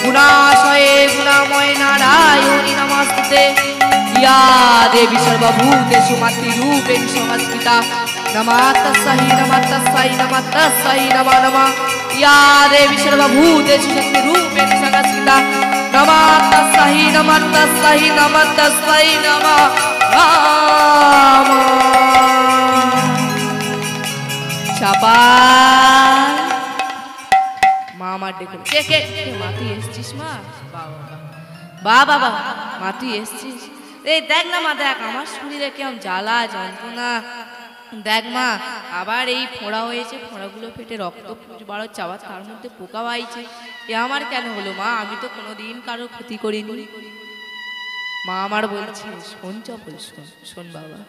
গুণাশয়ে গুণাময় নারায়ণী নমস্তুতে। या देवी सर्वभूतेषु मातृरूपेण संस्थिता नमः तस्यै नमः तस्यै नमः तस्यै नमः नमः। या देवी सर्वभूतेषु शक्तिरूपेण संस्थिता नमः तस्यै नमः तस्यै नमः तस्यै नमः नमः। চাপাল মা আমার ডেকে কে মা তুই এসছিস? মা বাবা বাবা মা তুই এসছিস? এই দেখ না মা, দেখ আমার শরীরে কেমন জ্বালা যন্ত্রণা। দেখ মা, আবার এই ফোঁড়া হয়েছে, ফোঁড়াগুলো ফেটে রক্ত বাড়ো চাওয়া, তার মধ্যে পোকা বাইছে। এ আমার কেন হলো মা? আমি তো কোনোদিন কারো ক্ষতি করিনি। মা আমার বলছে, শোন চপল, শোন শোন বাবা।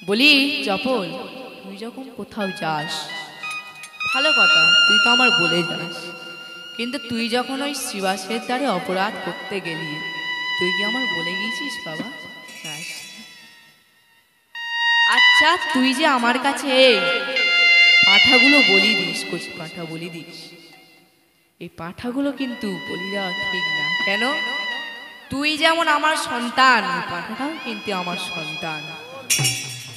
বলি চপল, তুই যখন কোথাও যাস ভালো কথা, তুই তো আমার বলে যাস, কিন্তু তুই যখন ওই শ্রীবাসের দ্বারে অপরাধ করতে গেলি, তুই কি আমার বলে গিয়েছিস বাবা? আচ্ছা, তুই যে আমার কাছে এই পাঁঠাগুলো বলি দিস, কচি পাঁঠা বলি দিস, এই পাঁঠাগুলো কিন্তু বলি দেওয়া ঠিক না। কেন? তুই যেমন আমার সন্তান, পাঁঠাটাও কিন্তু আমার সন্তান।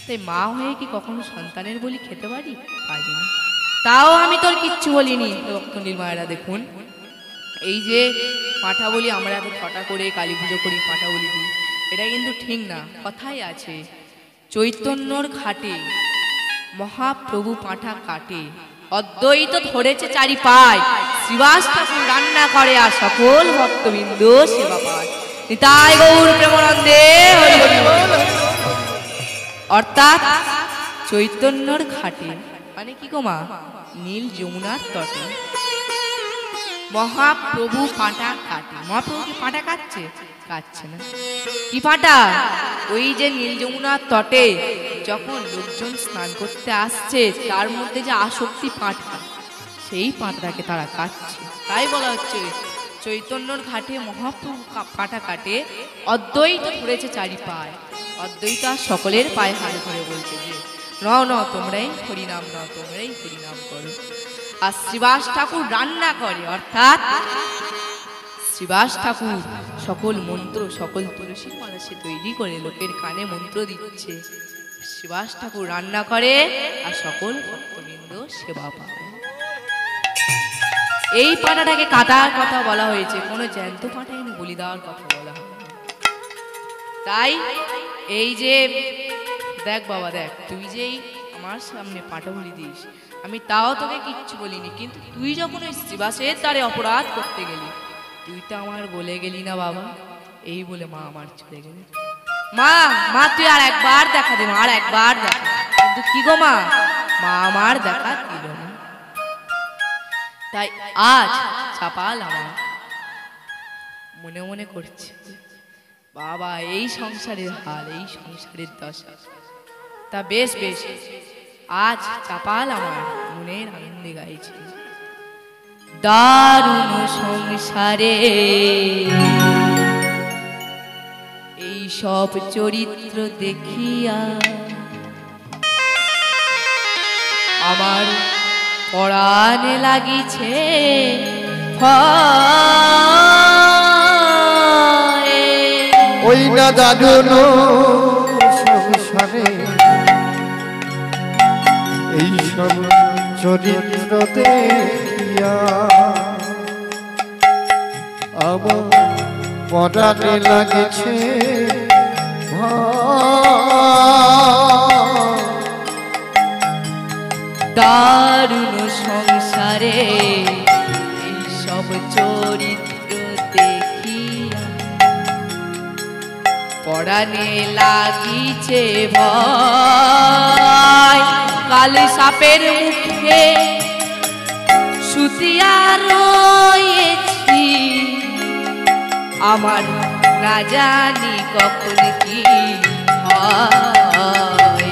তাই মা হয়ে কি কখনো সন্তানের বলি খেতে পারি? পারি না। তাও আমি তোর কিচ্ছু বলিনি। রক্তনীল মায়েরা দেখুন, এই যে পাঁঠা বলি আমরা এত ফটা করে কালী পুজো করি, পাঁঠা বলি দিই, এটা কিন্তু ঠিক না। কথাই আছে, চৈতন্যর ঘাটে মহাপ্রভু পাঁঠা কাটে, অদ্বৈত ধরেছে চারি পায়, শ্রীবাস ঠাকুর রান্না করে আর সকল ভক্তবৃন্দ সেবা পায়। নিতাই গৌর প্রেমানন্দে হরি হরি বল। অর্থাৎ চৈতন্যর ঘাটে মানে কি গো মা? নীল যমুনার তটে মহাপ্রভু পাঁঠা কাটে। মহাপ্রভু কি পাঁঠা কাটছে? কাটছে না। কি পাঁঠা? ওই যে নীল যমুনার তটে যখন লোকজন স্নান করতে আসছে, তার মধ্যে যে আসক্তি পাঁঠা, সেই পাঁঠাটাকে তারা কাটছে। তাই বলা হচ্ছে চৈতন্যর ঘাটে মহাপ্রভু পাঁঠা কাটে, অদ্বৈত ধরেছে চারি পায়। অদ্বৈত সকলের পায়ে হাড়ে ধরে বলছে যে ন তোমরাই হরিনাম, ন তোমরাই হরিনাম করো। আর শ্রীবাস ঠাকুর রান্না করে, অর্থাৎ শ্রীবাস ঠাকুর সকল মন্ত্র, সকল তুলসী মালা সে তৈরি করে লোকের কানে মন্ত্র দিচ্ছে। শ্রীবাস ঠাকুর রান্না করে আর সকল ভক্তবৃন্দ সেবা পায়। এই পাঁঠাটাকে কাটার কথা বলা হয়েছে, কোনো জ্যান্ত পাঁঠাই বলি দেওয়ার কথা বলা হয়। তাই এই যে দেখ বাবা, দেখ, তুই যেই আমার সামনে পাঁঠা বলি দিস, আমি তাও তোকে কিচ্ছু বলিনি, কিন্তু তুই যখন ওই শ্রীবাসের দ্বারে অপরাধ করতে গেলি, তুই তো আমার বলে গেলি না বাবা। এই বলে মা আমার চলে গেল। মা মা তুই আর একবার দেখা দে, আর একবার দেখা। কিন্তু কি গো মা, মা আমার দেখা দিল না। তাই আজ চাপাল আমার মনে মনে করছে, বাবা এই সংসারের হাল, এই সংসারের দশা। তা বেশ বেশ, আজ চাপাল আমার মনের আনন্দে গাইছে। দারুণ সংসারে এই সব চরিত্র দেখিয়া আমার পরাণে লাগিছে ওই না দারুণ সংসারে এই সব চরিত্র দেখিয়া আমার পরাণে লাগেছে দারুণ সংসারে এই সব পরাণে লাগিছে ভয়, কালে সাপের মুখে শুতিয়া রয়েছি, আমার না জানি কখন কি হয়।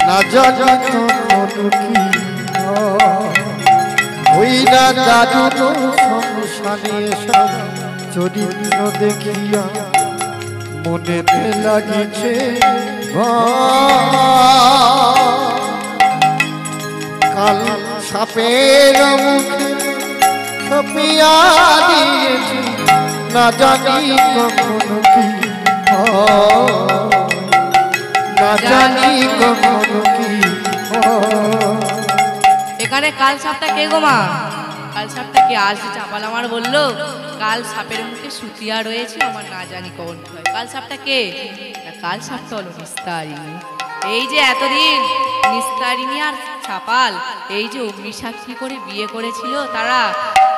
না জানি কখন কি হয়, ওই না জাদু সংসারে সব চরিত্র দেখিয়া মনেতে লাগিছে কাল সাপের মুখে ছপিয়া দিয়েছি, না জানি কখন কি হয়, না জানি কখন কি হয়। এখানে কাল সাপটা কে গো মা? কাল সাপটা কে? আজ চাপাল আমার বললো কাল সাপের মুখে শুতিয়া রয়েছে, আমার না জানি কখন কি হয়। কাল সাপটা কে? না, কাল সাপটা হলো নিস্তারিণী। এই যে এতদিন নিস্তারিণী আর চাপাল এই যে অগ্নিসাক্ষী করে বিয়ে করেছিল তারা,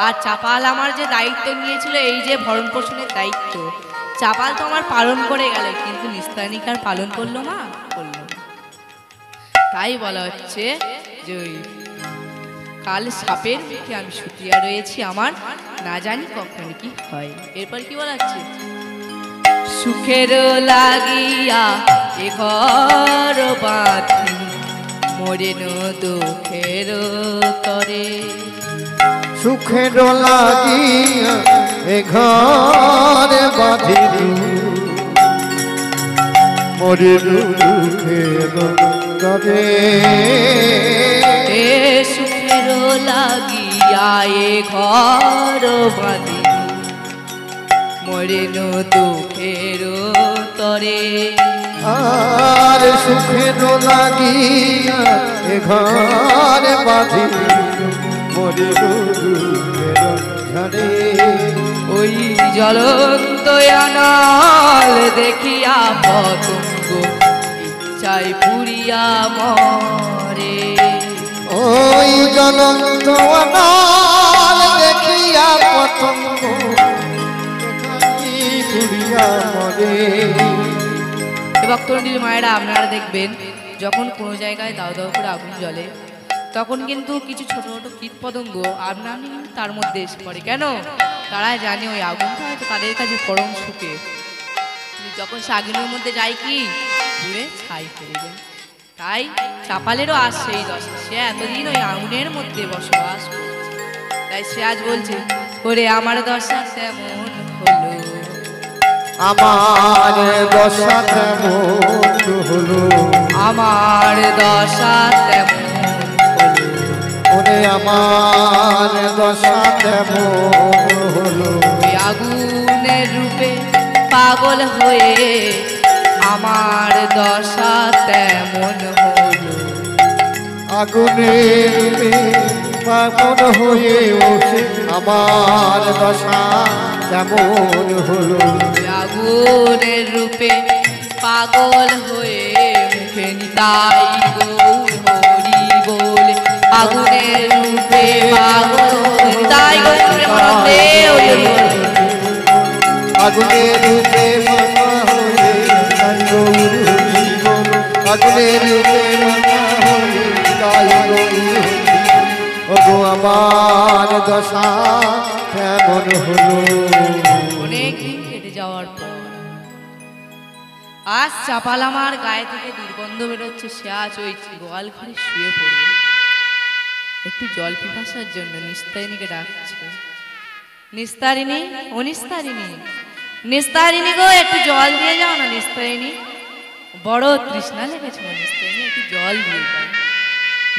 আর চাপাল আমার যে দায়িত্ব নিয়েছিল এই যে ভরণ পোষণের দায়িত্ব, চাপাল তো আমার পালন করে গেল, কিন্তু নিস্তারিণী কার পালন করলো মা? করলো না। তাই বলা হচ্ছে যে ওই কাল সাপের মুখে আমি শুতিয়া রয়েছি, আমার না জানি কখন কি হয়। এরপর কি বলা হচ্ছে? সুখের লাগিয়া এ ঘর বাঁধি, মরেন দুঃখের তরে। সুখের লাগিয়া এ ঘর বাঁধিলু, মরেন দুঃখের তরে। এ সুখের লাগিয়া এ ঘর বাঁধি, মরেন দুঃখের তরে। আর সুখের লাগিয়া এ ঘর বাঁধিলু, মরেন দুঃখের ঝরে। ওই জ্বলন্ত আনাল দেখিয়া পতঙ্গ ইচ্ছায় পুরিয়া মরে। ওই জ্বলন্ত আনাল দেখিয়া পতঙ্গ পুরিয়া মরে। ভক্তমণ্ডলী মায়েরা, আপনারা দেখবেন যখন কোনো জায়গায় দাও দাও করে আগুন জ্বলে তখন কিন্তু কিছু ছোট ছোট কীট পতঙ্গ আপনা আপনি তার মধ্যে এসে পড়ে। কেন? তারা জানে ওই আগুনটা হয়তো তাদের কাছে পরম সুখে, যখন সে আগুনের মধ্যে যায় কি পুড়ে ছাই হয়ে যায়। তাই চাপালেরও আজ সেই দশা, সে এতদিন ওই আগুনের মধ্যে বসবাস করছে। তাই সে আজ বলছে, ওরে আমার দশা তেমন হলো, আমার দশা তেমন হলো, আমার দশা তেমন হলো, ওরে আমার দশা তেমন হলো। ওই আগুনের রূপে পাগল হয়ে আমার দশা তেমন হলো। আগুনের পাগল হয়ে ওঠে আমার দশা তেমন হলো। আগুনের রূপে পাগল হয়ে মুখে নিতাই গৌর হরি বলে, আগুনের রূপে পাগল নিতাই গৌর হরি বলে। আগুনের রূপে মাতা হয়ে তাই গৌর হরি বল, আগুনের রূপে মাতা হয়ে তাই গৌর হরি। ওগো আমার দশা কেমন হলো। অনেক দিন কেটে যাওয়ার পর আজ চাপাল আমার গায়ে থেকে দুর্গন্ধ বেরোচ্ছে, সে আজ ওই গোয়াল ঘরে শুয়ে পড়ে একটু জল পিপাসার জন্য নিস্তারিণীকে ডাকছে। নিস্তারিণী, ও নিস্তারিণী, নিস্তারিণী গো একটু জল দিয়ে যাও না নিস্তারিণী, বড় তৃষ্ণা লেগেছে নিস্তারিণী, একটু জল দিয়ে যাও।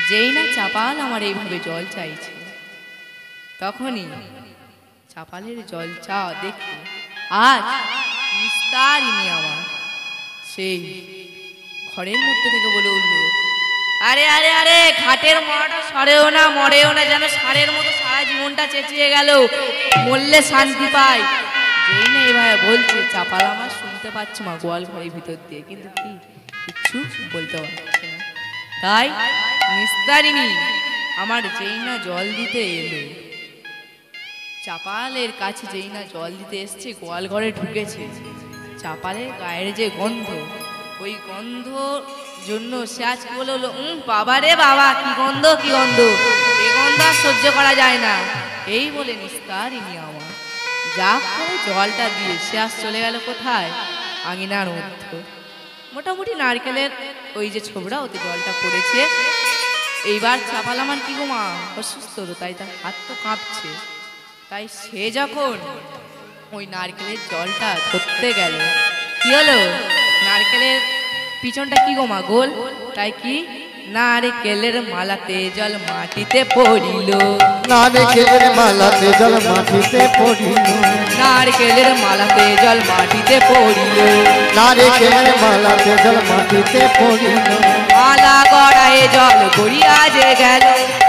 যেই না চাপাল আমার এইভাবে জল চাইছে তখনই চাপালের জল চা দেখে আজ নিস্তারিণী আমার সেই ঘরের মধ্যে থেকে বলে উঠল, আরে আরে আরে ঘাটের মরাটা সরেও না মরেও না, যেন সারের মতো সারা জীবনটা চেঁচিয়ে গেল, মরলে শান্তি পায়। যেই না এভাবে বলছে চাপাল আমার শুনতে পাচ্ছে মা গোয়াল ঘরের ভিতর দিয়ে, কিন্তু কি কিচ্ছু বলতে পারছে না। তাই নিস্তারিণী আমার যেই না জল দিতে এলো, চাপালের কাছে যেই না জল দিতে এসছে গোয়াল ঘরে ঢুকেছে, চাপালের গায়ের যে গন্ধ, ওই গন্ধ জন্য সে আজ কি বললো, বাবা রে বাবা, কি গন্ধ কি গন্ধ, এই গন্ধ আর সহ্য করা যায় না। এই বলে নিস্তারিণী আমার যা করে জলটা দিয়ে সে আজ চলে গেল কোথায়, আঙিনার মধ্যে। মোটামুটি নারকেলের ওই যে ছোবড়া, ওতে জলটা পড়েছে। এইবার চাপাল আমার কি গো মা অসুস্থ তো, তাই তার হাত তো কাঁপছে। তাই সে যখন ওই নারকেলের জলটা ধরতে গেল, কি হলো, নারকেলের পিছনটা কি গো মা গোল, তাই কি নারকেলের মালাতে জল মাটিতে পড়িল, নারকেলের মালাতে জল মাটিতে পড়িল, নারকেলের মালাতে জল মাটিতে পড়িল, নারকেলের মালাতে জল মাটিতে পড়িল, মালা গড়ায় জল গড়িয়া যে গেল,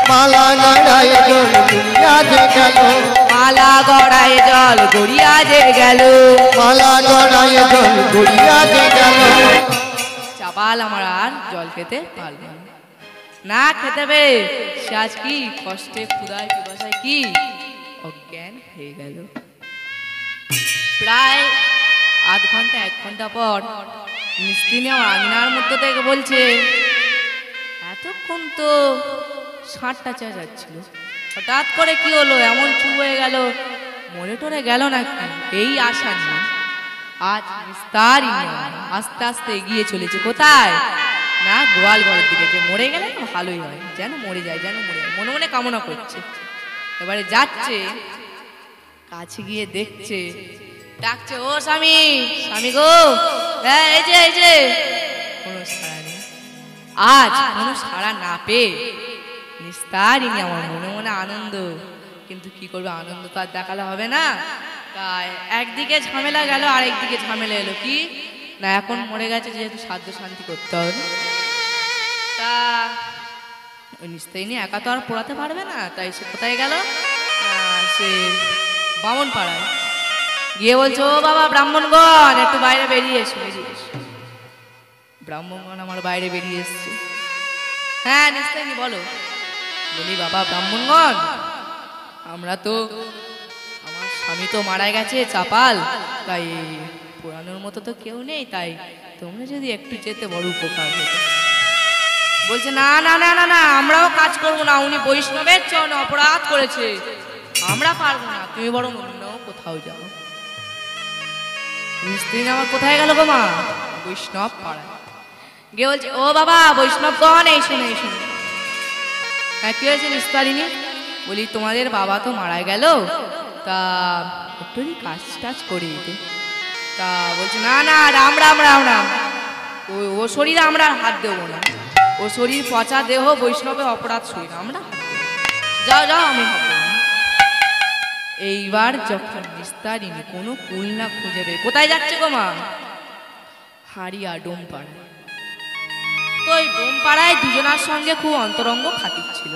মালা গড়ায় জল গড়িয়া যে গেল, মালা গড়ায় জল গড়িয়া যে গেল, মালা গড়ায় জল গড়িয়া যে গেল। চাপাল আমার আর জল খেতে পারল না, খেতে পেরে সে আজ কি কষ্টে ক্ষুধায় পিপাসায় কি অজ্ঞান হয়ে গেল। প্রায় আধ ঘন্টা 1 ঘন্টা পর মিস্ত্রি আমার আঙিনার মধ্যে থেকে বলছে, এতক্ষণ তো ষাঁড়টা চেঁচাচ্ছিল, হঠাৎ করে কি হলো, এমন চুপ হয়ে গেল, মরে টরে গেল নাকি, এই আশা নিয়ে আজ নিস্তারিণী আস্তে আস্তে এগিয়ে চলেছে কোথায় না, গোয়াল ঘরের দিকে। যে মরে গেলে তো ভালোই হয়, যেন মরে যায়, যেন মরে যায়, মনে মনে কামনা করছে। এবারে যাচ্ছে, কাছে গিয়ে দেখছে, ডাকছে, ও স্বামী, স্বামী গো, এই যে এই যে, কোনো সাড়া নেই। আজ কোনো সাড়া না পেয়ে নিস্তারিণী আমার মনে মনে আনন্দ, কিন্তু কি করবে, আনন্দ তো আর দেখালে হবে না। তাই একদিকে ঝামেলা গেল, আরেকদিকে ঝামেলা এলো, কি না এখন মরে গেছে যেহেতু সাধ্য শান্তি করতে হবে। তা ওই নিস্তারিণী একা তো আর পোড়াতে পারবে না, তাই সে কোথায় গেল, সে বামন পাড়ায় গিয়ে বলছে, ও বাবা ব্রাহ্মণগণ, একটু বাইরে বেরিয়ে এসো, বেরিয়ে এসো। ব্রাহ্মণগণ আমার বাইরে বেরিয়ে এসছে। হ্যাঁ নিস্তারিণী বলো। বলি, বাবা ব্রাহ্মণগণ, আমরা তো, আমার স্বামী তো মারা গেছে চাপাল, তাই পোড়ানোর মতো তো কেউ নেই, তাই তোমরা যদি একটু যেতে বড় উপকার হতো। বলছে, না না না না না, আমরাও কাজ করবো না, উনি বৈষ্ণবের চরণে অপরাধ করেছে, আমরা পারবো না, তুমি বরং অন্য কোথাও যাও। মিস্ত্রি আমার কোথায় গেল গো মা, বৈষ্ণব পাড়ায় গিয়ে বলছে, ও বাবা বৈষ্ণবগণ, এই শোনো এই শোনো। হ্যাঁ কি হয়েছে নিস্তারিণী? বলি, তোমাদের বাবা তো মারা গেল, তা একটু কাজ টাজ করে দিতে। তা বলছে, না না, রাম রাম রাম রাম, ও শরীরে আমরা হাত দেবো না, ও শরীর পচা দেহ, বৈষ্ণবের অপরাধ শরীর, আমরা যাও যাও, আমি হব না। এইবার যখন নিস্তারিণী কোনো কুল না খুঁজে পেয়ে কোথায় যাচ্ছে গো মা, হারিয়া ডোমপাড়া। তো ওই ডোমপাড়ায় দুজনার সঙ্গে খুব অন্তরঙ্গ খাতির ছিল,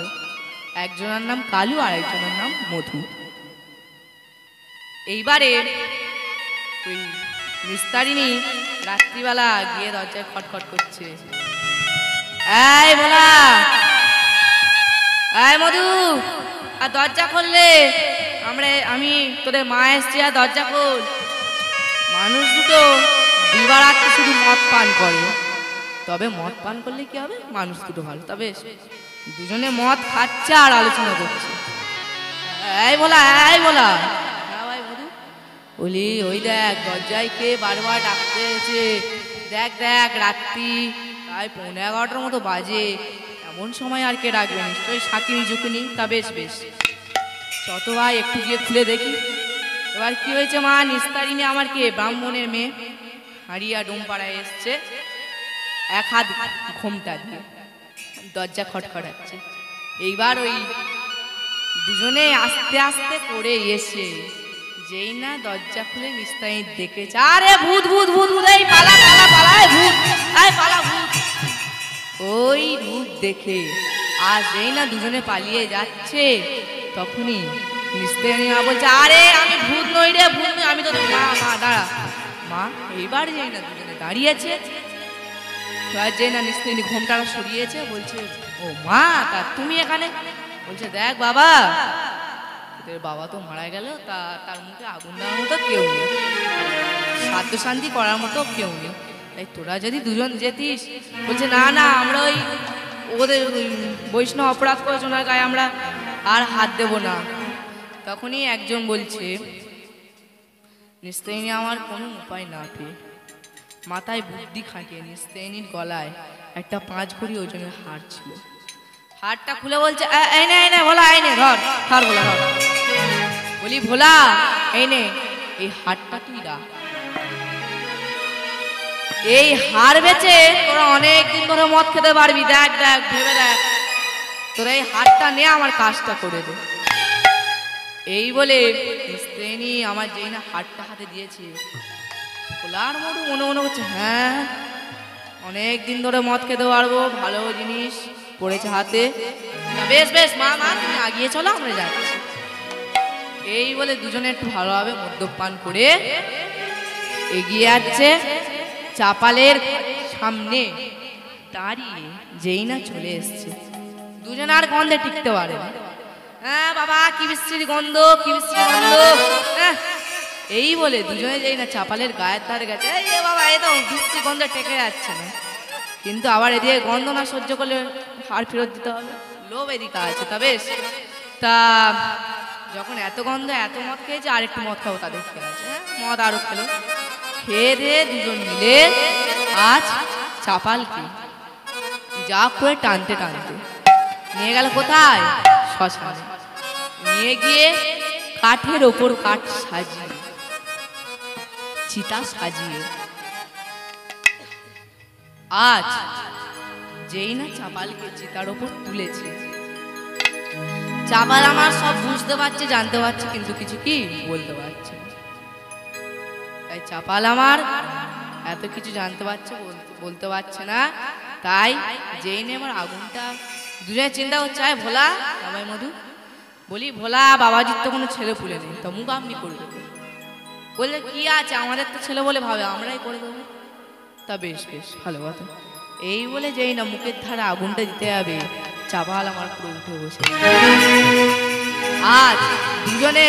একজনের নাম কালু আর একজনের নাম মধু। এইবারে ওই নিস্তারিণী রাত্রিবেলা গিয়ে দরজায় খটখট করছে, এই বলা, এই মধু, আর দরজা খুললে, আমি তোদের মা এসছি, আর দরজা খোল। মানুষ দুটো দিবারাত্রি শুধু মদ পান করে, তবে মদ পান করলে কি হবে, মানুষ দুটো ভালো, তবে দুজনে মদ খাচ্ছে আর আলোচনা করছে। এই বলা, এই বলা, ভাই মধু, বলি, ওই দেখ দরজায় কে বারবার ডাকতে হয়েছে, দেখ দেখ, রাত্রি প্রায় 11:30 মতো বাজে, এমন সময় আর কে ডাকবে, নিশ্চয়ই শাকিনি ঝুঁকিনি। তা বেশ বেশ, চত ভাই একটু গিয়ে খুলে দেখি। এবার কি হয়েছে মা, নিস্তারিণী আমার কে ব্রাহ্মণের মেয়ে, হারিয়া ডোমপাড়ায় এসছে, এক হাত ঘোমটা দিয়ে দরজা খটখটাচ্ছে। এইবার ওই দুজনে আস্তে আস্তে করে এসে যেই না দরজা খুলে নিস্তারিণী দেখেছে, আরে ভূত ভূত ভূত ভূত, এই পালা পালা পালা, এই ভূত, এই পালা ভূত। ওই রূপ দেখে আর যেই না দুজনে পালিয়ে যাচ্ছে, তখনই নিস্তারিণী মা বলছে, আরে আমি ভূত নই রে, ভূত নই, আমি তো মা। মা দাঁড়া মা। এইবার যেই না দুজনে দাঁড়িয়েছে, যেই না নিস্তারিণী ঘোমটাটা সরিয়েছে, বলছে, ও মা, তা তুমি এখানে? বলছে, দেখ বাবা, তোদের বাবা তো মারা গেল, তা তার মুখে আগুন দেওয়ার মতো কেউ নেই, খাদ্য শান্তি করার মতো কেউ নেই, তাই তোরা যদি দুজন যেতিস। বলছে না না, আমরা ওই ওদের বৈষ্ণব অপরাধ করেছে ওনার গায়ে, আমরা আর হাত দেব না। তখনই একজন বলছে, নিস্তেনি আমার কোনো উপায় না পেয়ে মাথায় বুদ্ধি খাটিয়ে নিস্তেনির গলায় একটা 5 ভরি ওজনের হার ছিল। হারটা খুলে বলছে, এই নে এই নে ভোলা, এই নে ধর ধর ভোলা ধর। বলি ভোলা এই নে, এই হারটা তুই রাখ, এই হার বেচে তোরা অনেক দিন ধরে মদ খেতে পারবি। দেখ দেখ ভেবে দেখ, তোরা এই হারটা নে, আমার কাজটা করে দে। এই বলে নিস্তেনি আমার যেই না হারটা হাতে দিয়েছে, ভোলার মধু মনে মনে করছে, হ্যাঁ অনেক দিন ধরে মদ খেতে পারবো, ভালো জিনিস পড়েছে হাতে। বেশ বেশ মা মা তুমি আগিয়ে চলো, আমরা যাচ্ছি। এই বলে দুজনে একটু ভালোভাবে মদ্যপান করে এগিয়ে যাচ্ছে। চাপালের সামনে দাঁড়িয়ে যেই না চলে এসছে, দুজনে আর গন্ধে টিকতে পারে না। হ্যাঁ বাবা কি বিশ্রীর গন্ধ, কি বিশ্রীর গন্ধ। এই বলে দুজনে যেই না চাপালের গায়ের ধারে গেছে, এই বাবা এ তো বিশ্রী গন্ধে টেকে যাচ্ছে না, কিন্তু আবার এদিকে গন্ধ না সহ্য করলে হার ফেরত দিতে হবে, লোভ এদিকে আছে। তা বেশ, তা যখন এত গন্ধ এত মদ খেয়েছে, আর একটু মদ খাবো তাদের খেয়ে আছে। হ্যাঁ মদ আরো খেলো, খেয়ে দিয়ে দুজন মিলে আজ চাপালকে যা করে টানতে টানতে নিয়ে গেল কোথায়, শ্মশানে। নিয়ে গিয়ে কাঠের ওপর কাঠ সাজিয়ে, চিতা সাজিয়ে আজ যেই না চাপালকে চিতার ওপর তুলেছে, চাপাল আমার সব বুঝতে পারছে জানতে পারছে, কিন্তু কিছু কি বলতে পারছে না। তাই চাপাল আমার এত কিছু জানতে পারছে বলতে পারছে না, তাই যেই নে আমার আগুনটা দুজনে চিন্তা করছে, আয় ভোলা জামাই মধু। বলি ভোলা বাবাজির তো কোনো ছেলে পুলে নেই, তো মুখ আমনি করবে। বললে কি আছে, আমাদের তো ছেলে বলে ভাবে, আমরাই করে দেবো। তা বেশ বেশ ভালো কথা। এই বলে যেই না মুখের ধারে আগুনটা দিতে যাবে, চাপাল আমার পুরো উঠে বসে। আজ দুজনে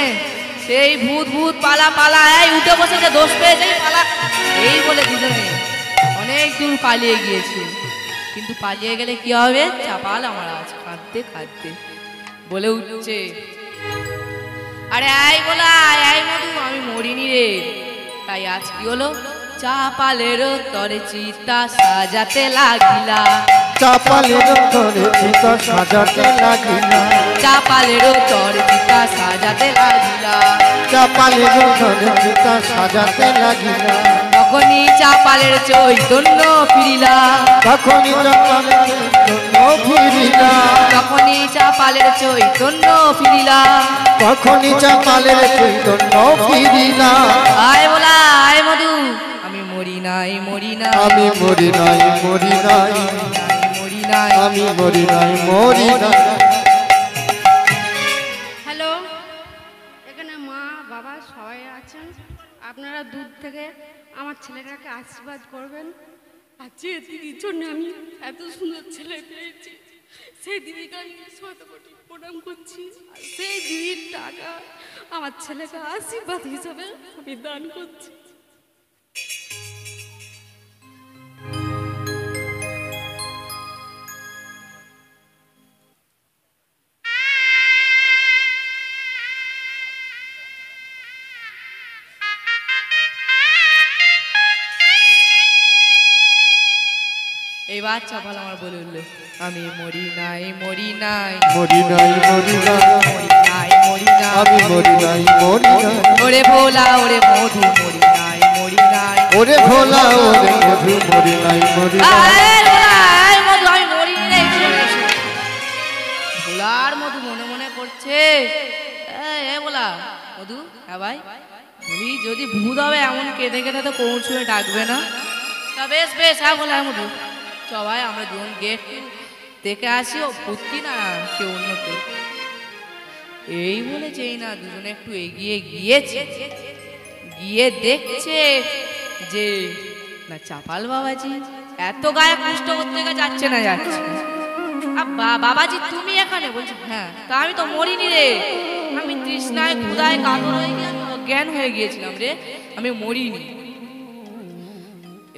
সেই ভূত ভূত পালা পালা, এই উঠে বসেছে, দোষ পেয়েছে পালা। এই বলে দুজনে অনেক দূর পালিয়ে গিয়েছে, কিন্তু পালিয়ে গেলে কি হবে, চাপাল আমার আজ কাঁদতে কাঁদতে বলে উঠছে, আরে আয় বলা আয় মধু, আমি মরিনি রে। তাই আজ কি হলো, চাপালের তরে চিতা সাজাতে লাগিলা, চাপালের তরে চিতা সাজাতে লাগিলা, চাপালের তরে চিতা সাজাতে লাগিলা, চাপালের তরে চিতা সাজাতে লাগিলা। তখনই চাপালের চৈতন্য ফিরিলা, তখনই চাপালের চৈতন্য ফিরিলা, তখনই চাপালের চৈতন্য ফিরিলা, তখনই চাপালের চৈতন্য ফিরিলা। আয় বলা আয় মধু, আমি মরি নাই মরি না, আমি মরি নাই মরি নাই, মরি নাই। আমি মরি নাই মরি নাই। হ্যালো, এখানে মা বাবা সবাই আছেন, আপনারা দূর থেকে আমার ছেলেটাকে আশীর্বাদ করবেন। আর যে দিদির জন্য আমি এত সুন্দর ছেলে পেয়েছি, সেই দিদিকে আমি 100 কোটি প্রণাম করছি। আর সেই দিদির টাকা আমার ছেলেকে আশীর্বাদ হিসাবে আমি দান করছি। এইবার চাপাল আমার বলে উঠলো, আমি মরি নাই মরি নাই, মরি নাই মরি নাই, মরি নাই মরি নাই, আমি মরি নাই মরি নাই। ওরে ভোলা ওরে মধু, মরি নাই মরি নাই, ওরে ভোলা ওরে মধু, মরি নাই মরি নাই। আয় ভোলা, আয় মধু, আমি মরি নাই। ভোলার মধু মনে মনে করছে, এ ভোলা মধু, হ্যাঁ ভাই বলি যদি ভূত হবে এমন কেঁদে কেঁদে তো কোন সময় ডাকবে না। তা বেশ বেশ, হ্যাঁ ভোলা মধু সবাই আমরা দুজন গেট দেখে আসি, ও ভূত কি না কেউ অন্য কেউ। এই বলে যেই না দুজনে একটু এগিয়ে গিয়েছে, গিয়ে দেখছে যে না চাপাল বাবাজি এত গায়ে পুষ্ট করতে যাচ্ছে না যাচ্ছে। বাবাজি তুমি এখানে? বলছে হ্যাঁ। তা আমি তো মরিনি রে, আমি তৃষ্ণায় ক্ষুধায় কাতর হয়ে গিয়ে অজ্ঞান হয়ে গিয়েছিলাম রে, আমি মরিনি।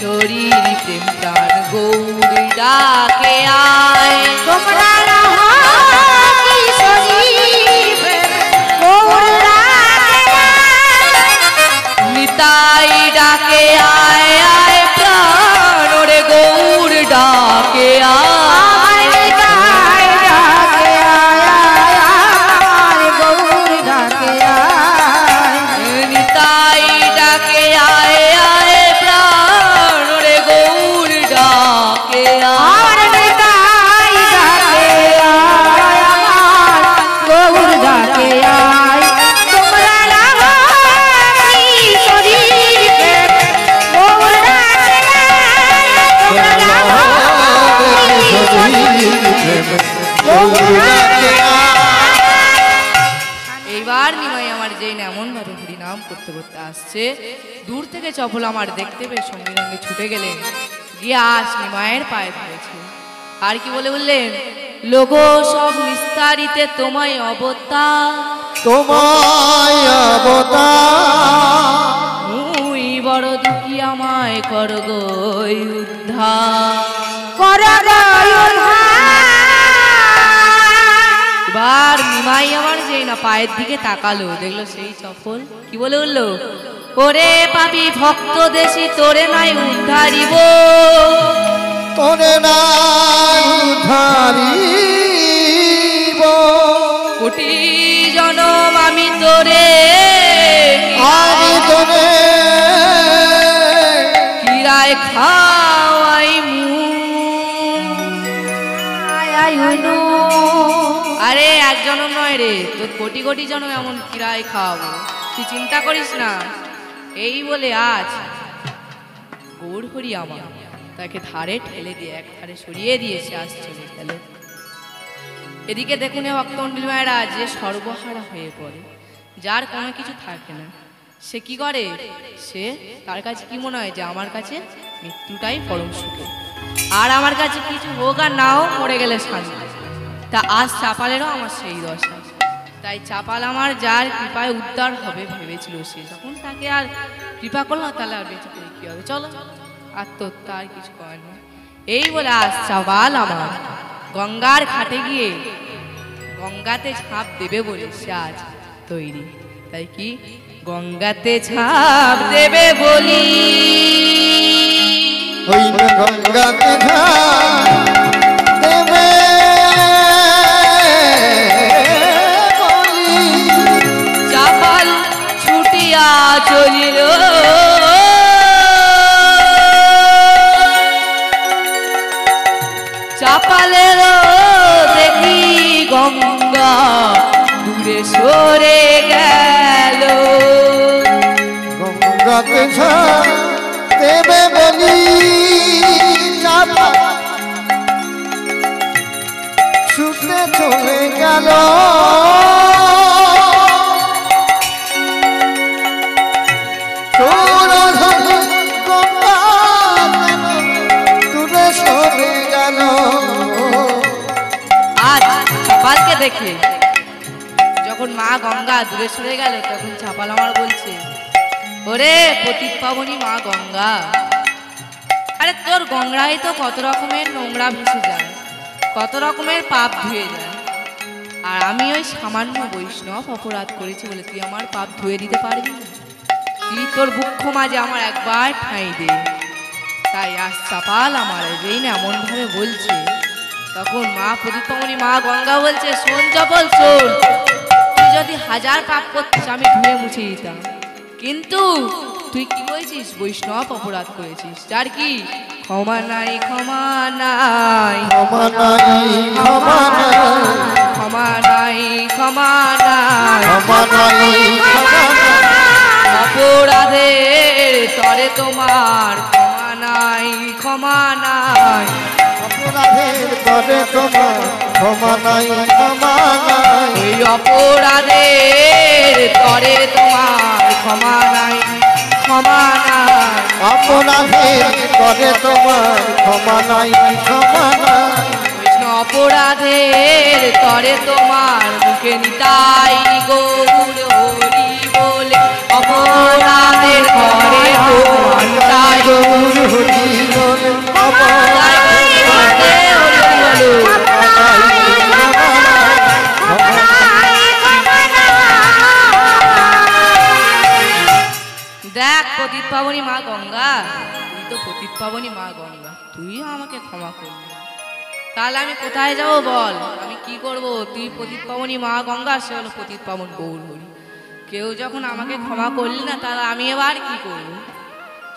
শরীর প্রেম প্রাণ গৌর ডাকে আয় তোমরা রহো কিশোরী গৌর ডাকে আয়। নিতাই ডাকে আয় আয় প্রাণ ওরে গৌর ডাকে আয় নিতাই ডাকে আয় আয় গৌর ডাকে আয়। নিতাই ডাকে আয় আয় প্রাণ ওরে গৌর ডাকে আয় নিতাই ডাকে আয় আমার গৌর ডাকে আয়। তোমরা রহো কিশোরী গৌর ডাকে আয়। তোমরা রহো এইবার নিমাই আমার যেই এমন ভাবে হরিনাম করতে করতে আসছে, দূর থেকে চপল আমার দেখতে পেয়ে সঙ্গে সঙ্গে ছুটে গেলেন, গিয়ে আস নিমায়ের পায়ে ধরেছে। আর কি বলে বললেন, লোগো সব নিস্তারিতে তোমায় অবতার, তোমায় অবতার মুই বড় দুঃখী আমায় কর গো উদ্ধার। এবার নিমাই আমার যেই না পায়ের দিকে তাকালো, দেখলো সেই চপল, কি বলে উঠলো, ওরে পাপি ভক্ত দেশি তোরে নাই উদ্ধারিব, তোরে নাই উদ্ধারিব কোটি জনম আমি তোরে আমি তোরে কিরায় খাওয়াই আরে এক জনম নয় রে, তোর কোটি কোটি জনম এমন কিরায় খাওয়াবো, তুই চিন্তা করিস না। এই বলে আজ গৌর হরি আমার তাকে ধারে ঠেলে দিয়ে এক ধারে সরিয়ে দিয়েছে, আজ চলে গেল। এদিকে দেখুন ভক্তমন্ডলী মায়েরা, যে সর্বহারা হয়ে পড়ে, যার কোনো কিছু থাকে না, সে কি করে, সে তার কাছে কি মনে হয় যে আমার কাছে মৃত্যুটাই পরম সুখে, আর আমার কাছে কিছু হোক আর না হোক মরে গেলে শান্তি। তা আজ চাপালেরও আমার সেই দশা, তাই চাপাল আমার যার কৃপায় উদ্ধার হবে ভেবেছিল, সে যখন তাকে আর কৃপা করলো তাহলে আর বেঁচে পড়ে কি হবে, চলো আত্মহত্যা, আর কিছু করে না। এই বলে আজ চাপাল আমার গঙ্গার ঘাটে গিয়ে গঙ্গাতে ঝাঁপ দেবে বলে সে আজ তৈরি। তাই কি গঙ্গাতে ঝাঁপ দেবে বলি, ওই না গঙ্গাতে ঝাঁপ দেবে বলি, চাপাল ছুটিয়া চলিল, চাপালের দেখি গঙ্গা দূরে সরে গেল, গঙ্গাতে ঝাঁপ দেবে বলি চাপা ছুটে চলে গেল, দূরে সরে গেল। আজ চাপালকে দেখে যখন মা গঙ্গা দূরে সরে গেল, তখন চাপাল আমার বলছে, ওরে পতিত পাবনী মা গঙ্গা, আরে তোর গঙ্গায় তো কত রকমের নোংরা ভেসে যায়, কত রকমের পাপ ধুয়ে যায়, আর আমি ওই সামান্য বৈষ্ণব অপরাধ করেছি বলে তুই আমার পাপ ধুয়ে দিতে পারবি না, তুই তোর বুক্ষ মাঝে আমার একবার ঠাঁই দে। তাই আজ চাপাল আমার যেই না এমন ভাবে বলছে, তখন মা পতিতপাবনী মা গঙ্গা বলছে, শোন চপল শোন, তুই যদি 1000 পাপ করতিস আমি ধুয়ে মুছে দিতাম, কিন্তু তুই কি করেছিস, বৈষ্ণব অপরাধ করেছিস, যার কি ক্ষমা নাই, ক্ষমা নাই, ক্ষমা নাই, ক্ষমা নাই, ক্ষমা নাই, ক্ষমা নাই, ক্ষমা নাই, ক্ষমা নাই, অপরাধের তরে তোমার ক্ষমা নাই, ক্ষমা নাই, অপরাধের করে তোমার ক্ষমা নাই, ক্ষমা নাই, ওই অপরাধের তরে তোমার ক্ষমা নাই, ক্ষমা নাই, অপরাধের করে তোমার ক্ষমা নাই, ক্ষমা নাই, কৃষ্ণ অপরাধের তরে তোমার মুখে নিতাই গৌর হরি বলে, অপরাধের তরে তোমার নিতাই গৌর হরি পতিত পাবনী মা গঙ্গা, তুই তো পতিত পাবনী মা গঙ্গা, তুইও আমাকে ক্ষমা করলি, তাহলে আমি কোথায় যাব বল? আমি কি করব? তুই পতিত পাবনী মা গঙ্গা, সে হলো পতিত পাবন গৌর হরি। কেউ যখন আমাকে ক্ষমা করলি না, তাহলে আমি এবার কি করব?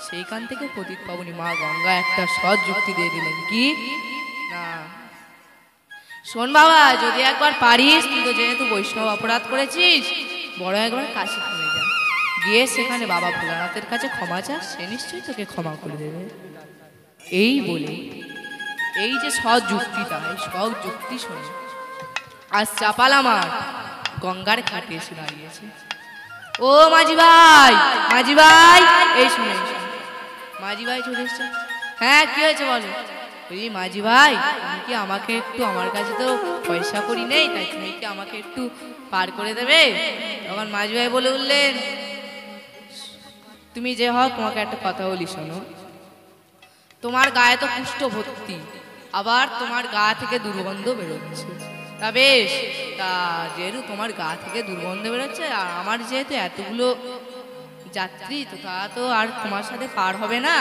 সেইখান থেকে পতিত পাবনী মা গঙ্গা একটা সৎ যুক্তি দিয়ে দিলেন, কি না শোন বাবা, যদি একবার পারিস, তুই তো যেহেতু বৈষ্ণব অপরাধ করেছিস, বড় একবার কাশি থেমে যা, গিয়ে সেখানে বাবা ভোলানাথের কাছে ক্ষমা চাস, সে নিশ্চয়ই তোকে ক্ষমা করে দেবে। এই বলে এই যে সৎ যুক্তিটা, এই সৎ যুক্তি শোনে আজ চাপাল আমার গঙ্গার ঘাটে এসে দাঁড়িয়েছে। ও মাঝি ভাই, মাঝি ভাই, এই শুনে মাঝি ভাই চলে এসছে। হ্যাঁ কি হয়েছে বলো? ওই মাঝি ভাই, তুমি কি আমাকে একটু, আমার কাছে তো পয়সা করি নেই, তাই তুমি কি আমাকে একটু পার করে দেবে? তখন মাঝি ভাই বলে উঠলেন, তুমি যে হও, তোমাকে একটা কথা বলি শোনো, তোমার গায়ে তো কুষ্ঠ ভর্তি, আবার তোমার গা থেকে দুর্গন্ধ বেরোচ্ছে, তা বেশ, তা যেহেতু তোমার গা থেকে দুর্গন্ধ বেরোচ্ছে, আর আমার যেহেতু এতগুলো যাত্রী, তো তারা তো আর তোমার সাথে পার হবে না,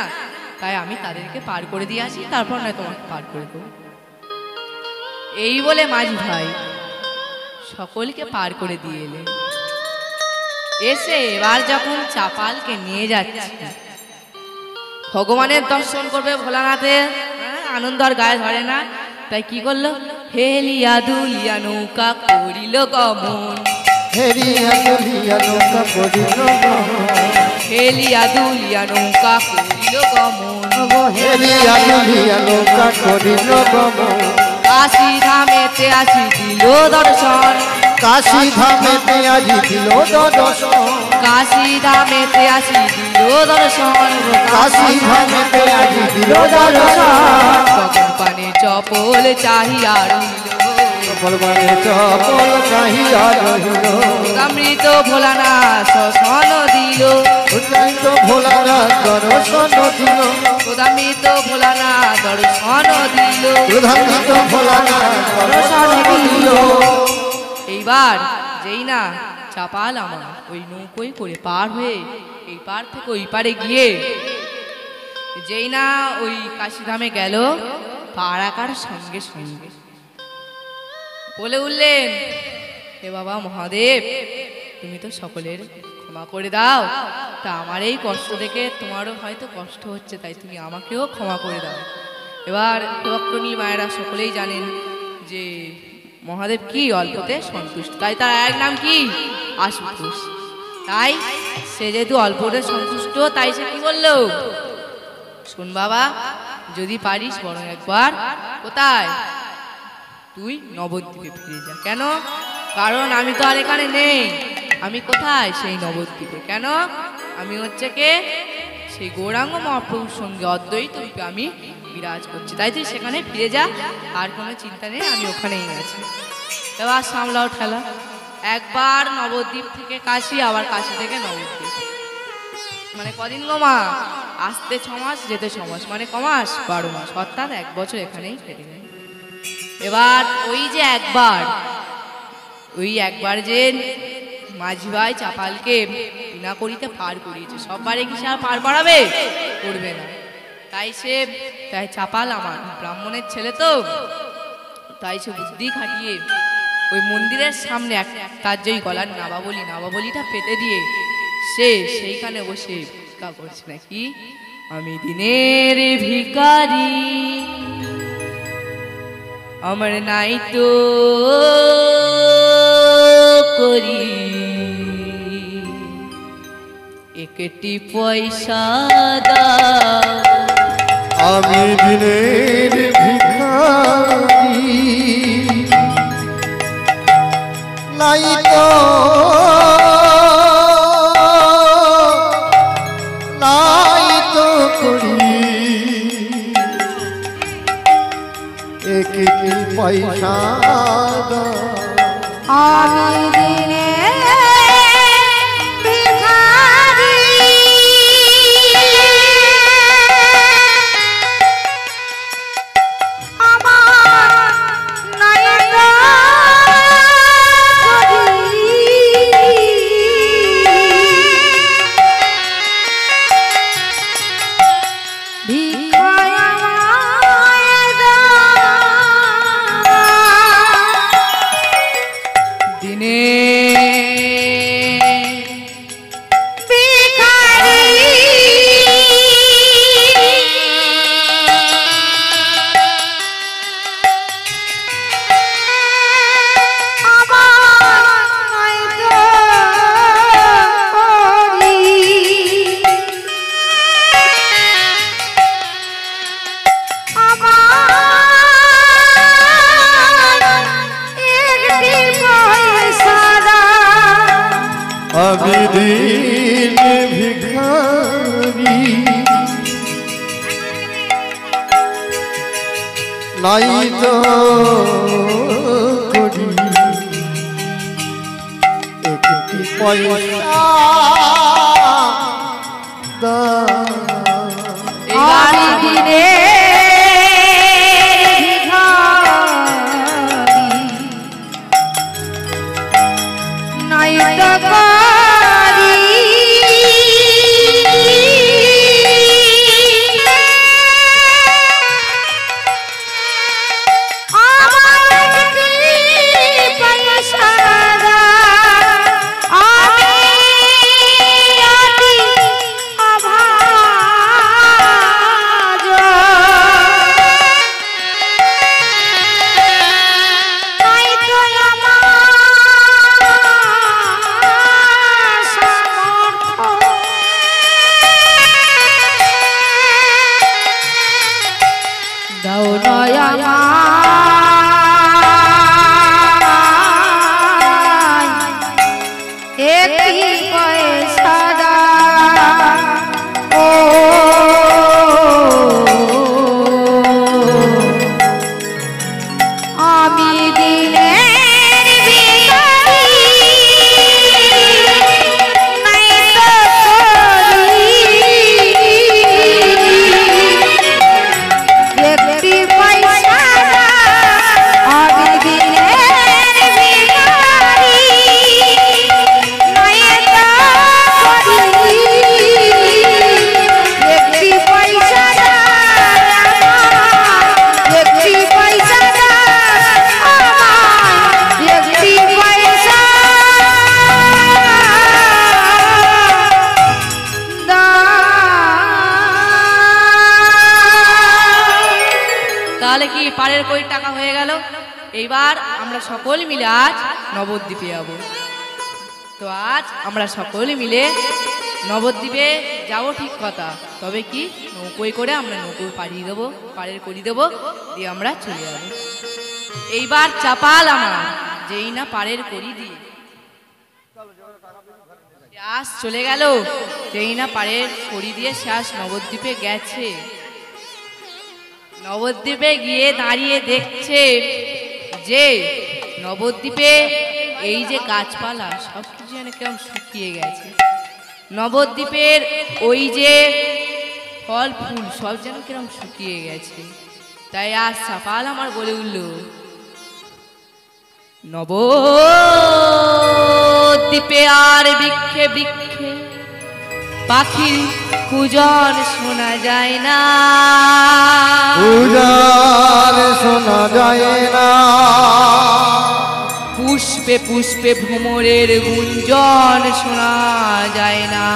তাই আমি তাদেরকে পার করে দিয়ে আসি, তারপর নয় তোমাকে পার করে দেবো। এই বলে মাঝি ভাই সকলকে পার করে দিয়ে এলেন। এসে এবার যখন চাপালকে নিয়ে যাচ্ছে ভগবানের দর্শন করবে ভোলানাথের, আনন্দ আর গায়ে ধরে না, তাই কি করলো? হেলিয়া দুলিয়া নৌকা করিল গমন, হেলিয়া দুলিয়া নৌকা করিল গমন, হেলিয়া দুলিয়া নৌকা করিল গমন, হেলিয়া দুলিয়া নৌকা করিল গমন, কাশী ধামেতে আসি দিল দর্শন, কাশী ধামেতে আজি দিল দর্শন, কাশী ধামেতে আসি দিল দর্শন, কাশী ধামেতে আজি দিল দর্শন, তখন পানে চপল চাহিয়া রইল, বলবানে চপল চাহিয়া রহিল, অমৃত ভোলানা শোষণ দিল, উচ্চারিত ভোলানা দর্শন দিল, অমৃত ভোলানা দর্শন দিল, উচ্চারিত ভোলানা দর্শন দিল। এইবার যেই না চাপাল আমার ওই নৌকোয় করে পার হয়ে এই পার থেকে ওই পারে গিয়ে যেই না ওই কাশীধামে গেল, পা রাখার সঙ্গে সঙ্গে বলে উঠলেন, হে বাবা মহাদেব, তুমি তো সকলের ক্ষমা করে দাও, তা আমার এই কষ্ট দেখে তোমারও হয়তো কষ্ট হচ্ছে, তাই তুমি আমাকেও ক্ষমা করে দাও। এবার ভক্তনী মায়েরা সকলেই জানেন যে মহাদেব কি অল্পতে সন্তুষ্ট, তাই তার এক নাম কি? আশুতোষ। তাই সে যেহেতু অল্পতে সন্তুষ্ট, তাই সে কি বললো? শোন বাবা, যদি পারিস বরং একবার কোথায়, তুই নবদ্বীপে ফিরে যা। কেন? কারণ আমি তো আর এখানে নেই, আমি কোথায়? সেই নবদ্বীপে। কেন? আমি হচ্ছে কে? সেই গৌরাঙ্গ মহাপ্রভুর সঙ্গে অদ্বৈত রূপে আমি বিরাজ করছি, তাই তুই সেখানে ফিরে যা, আর কোনো চিন্তা নেই, আমি ওখানেই আছি। এবার সামলাও ঠেলা, একবার নবদ্বীপ থেকে কাশী, আবার কাশী থেকে নবদ্বীপ, মানে কদিন গো মা? আসতে 6 মাস, যেতে 6 মাস, মানে কমাস 12 মাস, অর্থাৎ 1 বছর এখানেই কেটে যায়। এবার ওই যে একবার যে মাঝি ভাই চাপালকে বিনা করিতে পার করিয়েছে, সববারে কি সে আর পার পাড়াবে? করবে না। তাই চাপাল আমার ব্রাহ্মণের ছেলে তো, তাই সে বুদ্ধি খাটিয়ে ওই মন্দিরের সামনে তার যেই গলার নাবাবলিটা পেতে দিয়ে সে সেইখানে বসে ভিক্ষা করছে, নাকি আমি দিনের ভিখারি, আমার নাই তো করি একটি পয়সা দাও, আমি দিনের ভিখারি, নাই তো করি একটি পয়সা দাও, আমি দিনের ভিখারি, আমার নাই তো করি আমি দিন ভিখারি নাই তো করি একটি পয়সা আমি দিনে নাই তো করি পাড়ের কই টাকা হয়ে গেল। এইবার আমরা সকল মিলে আজ নবদ্বীপে যাব। তো আজ আমরা সকলে মিলে নবদ্বীপে যাব ঠিক কথা, তবে কি নৌকোয় করে আমরা নৌকো পাড়িয়ে দেবো, পাড়ের করি দেবো, দিয়ে আমরা চলে যাব। এইবার চাপাল আমার যেই না পাড়ের করি দিয়ে আজ চলে গেল, যেই না পাড়ের করি দিয়ে শেষ নবদ্বীপে গেছে। নবদ্বীপে গিয়ে দাঁড়িয়ে দেখছে যে নবদ্বীপে এই যে গাছপালা সব কিছু যেন কেমন শুকিয়ে গেছে। নবদ্বীপের ওই যে ফল ফুল সব যেন কিরম শুকিয়ে গেছে। তাই আজ চাপাল আমার বলে উঠল, নবদ্বীপে আর বৃক্ষে বৃক্ষে পাখির কুজন শোনা যায় না, কুজন শোনা যায় না, পুষ্পে পুষ্পে ভ্রমরের গুঞ্জন শোনা যায় না,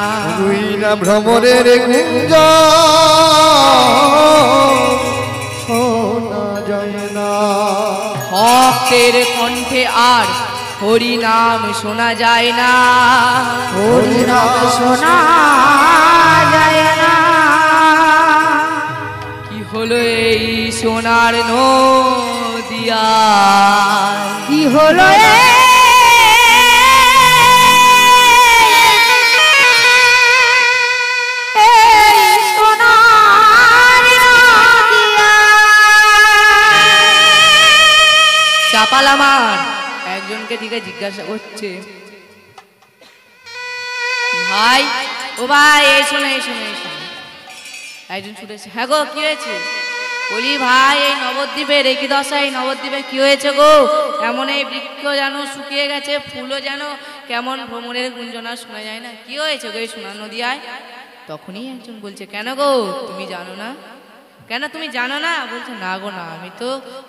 ভ্রমরের গুঞ্জন শোনা যায় না, ভক্তের কণ্ঠে আর হরি নাম শোনা যায় না, হরি নাম শোনা যায় না। কি হলো এই সোনার নদিয়া, কি হলো চাপাল আমার একজনকে দিকে জিজ্ঞাসা করছে, ভাই ও ভাই এই শোনো এই শোনো এই শোনো। একজন ছুটেছে, হ্যাঁ গো কি হয়েছে? বলি ভাই এই নবদ্বীপের একই দশা, এই নবদ্বীপে কি হয়েছে গো? এমন এই বৃক্ষ যেন শুকিয়ে গেছে, ফুলও যেন কেমন ভ্রমণের গুঞ্জনা শোনা যায় না, কি হয়েছে গো এই সোনার নদিয়ায়? তখনই একজন বলছে, কেন গো তুমি জানো না? কেন তুমি জানো না? বলছে না গো না, আমি তো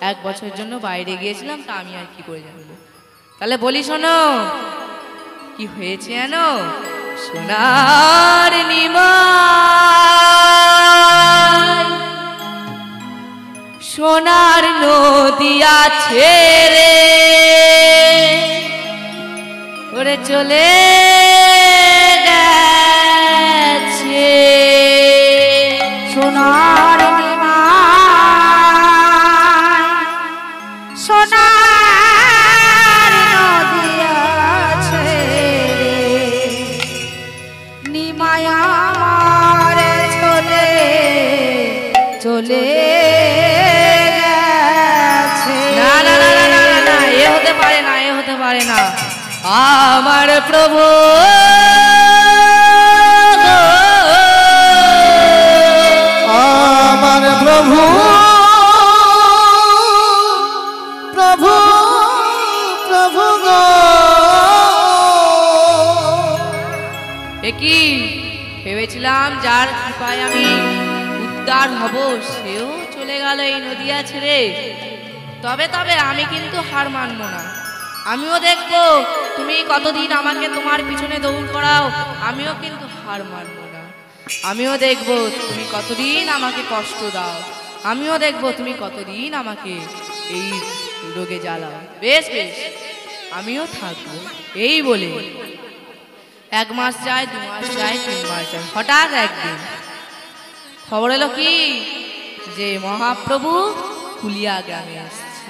1 বছরের জন্য বাইরে গিয়েছিলাম, তা আমি আর কি করে জানবো। তাহলে বলি শোনো কি হয়েছে জানো? সোনার নিমাই সোনার নদিয়া ছেড়ে ওরে চলে গেছে, সোনার সোনার নদিয়া ছেড়ে চলে গেছে। না না না না না না না, এ হতে পারে না, এ হতে পারে না। আমার প্রভু আমার প্রভু প্রভু প্রভু গো। এ কি ভেবেছিলাম যার কৃপায় আমি উদ্ধার হব সেও চলে গেল এই নদিয়া ছেড়ে। তবে তবে আমি কিন্তু হার মানবো না। আমিও দেখবো তুমি কতদিন আমাকে তোমার পিছনে দৌড় করাও, আমিও কিন্তু হার মানবো না। আমিও দেখবো তুমি কতদিন আমাকে কষ্ট দাও, আমিও দেখবো তুমি কতদিন আমাকে এই রোগে জ্বালাও। বেশ বেশ, আমিও থাকবো। এই বলে 1 মাস যায়, 2 মাস যায়, 3 মাস যায়। হঠাৎ একদিন খবর এলো কি যে মহাপ্রভু কুলিয়া গ্রামে এসছে।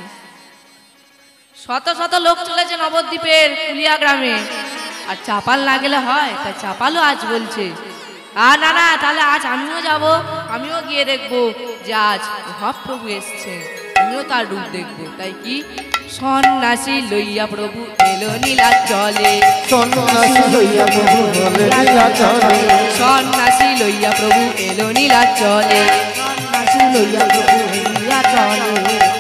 শত শত লোক চলেছে নবদ্বীপের কুলিয়া গ্রামে। আর চাপাল না গেলে হয়? তাই চাপালও আজ বলছে আর না না, তাহলে আজ আমিও যাব, আমিও গিয়ে দেখবো যে আজ মহাপ্রভু এসছে, আমিও তার রূপ দেখবো। তাই কি সন্ন্যাসী লইয়া প্রভু এলো নীলাচলে, সন্ন্যাসী লইয়া প্রভু বলে নীলাচলে, সন্ন্যাসী লইয়া প্রভু এলো নীলাচলে, সন্ন্যাসী লইয়া প্রভু এলিয়া চলে।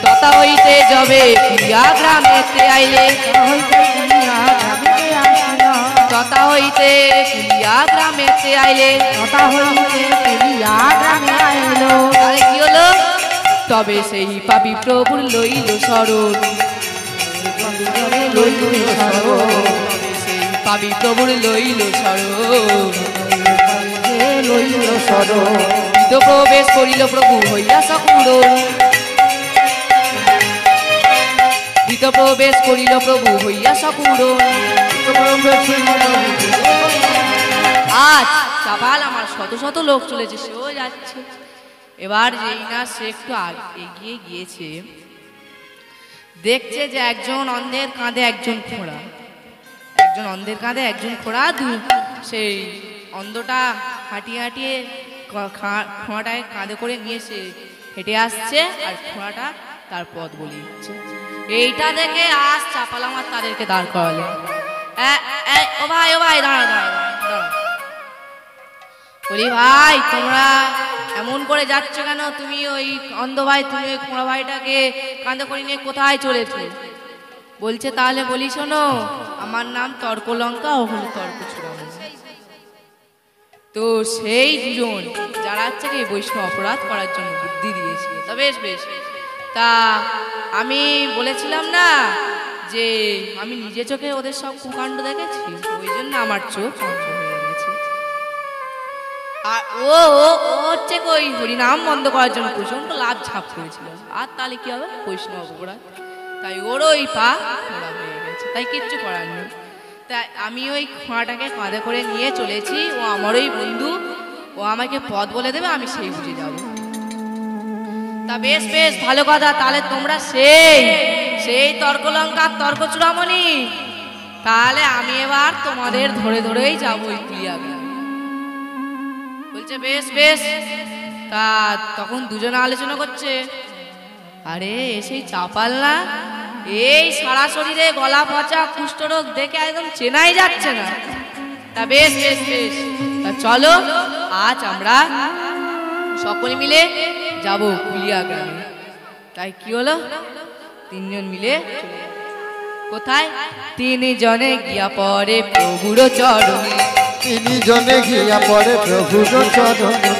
তথা হইতে যাবে কুলিয়া গ্রামেতে আইলে, হইতে কুলিয়া গ্রামেতে আসিল, তথা হইতে কুলিয়া গ্রামেতে আইলে। তথা হইতে কুলিয়া গ্রামে আইল। তাহলে কি হলো? তবে সেই পাপী প্রভুর লইল শরণ, লইল শরণ, তবে সেই পাপী প্রভুর লইল শরণ। লইল শরণ। হৃদ প্রবেশ করিল প্রভু হইয়া সকুরণ, হৃদ প্রবেশ করিল প্রভু হইয়া সকুরণ। আজ চাপাল আমার শত শত লোক চলেছে, সেও যাচ্ছে। এবার যেই না সে একটু এগিয়ে গিয়েছে, দেখছে যে একজন অন্ধের কাঁধে একজন খোঁড়া, একজন অন্ধের কাঁধে একজন খোঁড়া। সেই অন্ধটা হাঁটিয়ে হাঁটিয়ে খোঁড়াটাকে কাঁধে করে নিয়ে সে হেঁটে আসছে, আর খোঁড়াটা তার পথ বলিয়ে দিচ্ছে। এইটা দেখে আজ চাপাল আমার তাদেরকে দাঁড় করালে। ও ভাই, ও ভাই, দাঁড়া দাঁড়া দাঁড়া। বলি ভাই, তোমরা এমন করে যাচ্ছ কেন? তুমি ওই অন্ধ ভাই, তুমি ওই খোঁড়া ভাইটাকে কাঁধে করে নিয়ে কোথায় চলেছো? বলছে তাহলে বলি শোনো, আমার নাম তর্কলঙ্কা, ও হলো তর্কচূড়ামণি। তো সেই দুজন যারা হচ্ছে কি বৈষ্ণব অপরাধ করার জন্য বুদ্ধি দিয়েছিল। তা বেশ বেশ, তা আমি বলেছিলাম না যে আমি নিজে চোখে ওদের সব কুকাণ্ড দেখেছি, ওই জন্য আমার চোখ অন্ধ হয়ে গেছে। আর ও হচ্ছে ওই হরিনাম বন্ধ করার জন্য প্রচন্ড লাভ ঝাপ করেছিল। আর তাহলে কি হবে? বৈষ্ণব অপরাধ, তাই ওর ওই পা খোঁড়া হয়ে গেছে, তাই কিচ্ছু করার নেই। তাই আমি ওই খোঁড়াটাকে কাঁধে করে নিয়ে চলেছি, ও আমারই বন্ধু, ও আমাকে পথ বলে দেবে, আমি সেই বুঝে যাব। তা বেশ বেশ, ভালো কথা। তাহলে তোমরা সেই তর্কলঙ্কার তর্কচূড়ামণি, তাহলে আমি এবার তোমাদের ধরে ধরেই যাবো ওই কুলিয়া গ্রামে। বলছে বেশ বেশ। তা তখন দুজনে আলোচনা করছে, আরে সেই চাপাল না, এই সারা শরীরে গলা পচা কুষ্ঠরোগ দেখে একদম চেনাই যাচ্ছে না। তা বেশ বেশ বেশ, তা চলো আজ আমরা সকলে মিলে যাব কুলিয়া গ্রামে। তাই কি হলো? 3 জন মিলে কোথায়? 3 জনে গিয়া পরে প্রভুর চরণে, 3 জনে গিয়া পড়ে প্রভুর চরণে,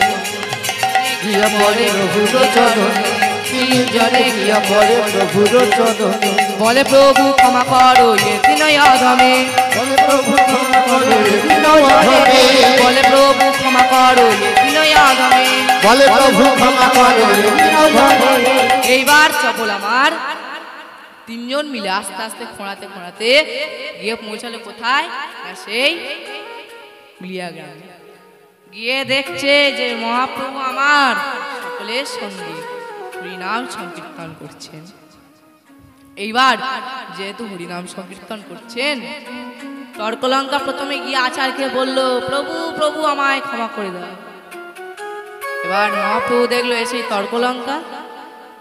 গিয়া পড়ে প্রভুর চরণে, 3 জনে গিয়া পড়ে প্রভুর চরণে। বলে প্রভু ক্ষমা করো এ দিন অধমে, বলে প্রভু ক্ষমা করো এ দিন অধমে, বলে প্রভু ক্ষমা করো এ দিন অধমে, বলে প্রভু ক্ষমা করো এ দিন অধমে। এইবার চপল আমার 3 জন মিলে আস্তে আস্তে খোঁড়াতে খোঁড়াতে গিয়ে পৌঁছালো কোথায়? সেই কুলিয়া গ্রামে। গিয়ে দেখছে যে মহাপ্রভু আমার সকলের সঙ্গে হরিনাম সংকীর্তন করছেন। এইবার যেহেতু হরিনাম সংকীর্তন করছেন, তর্কলঙ্কা প্রথমে গিয়ে আচার্যকে বলল, প্রভু প্রভু আমায় ক্ষমা করে দাও। এবার এবার মহাপ্রভু দেখলো এসে তর্কলঙ্কা,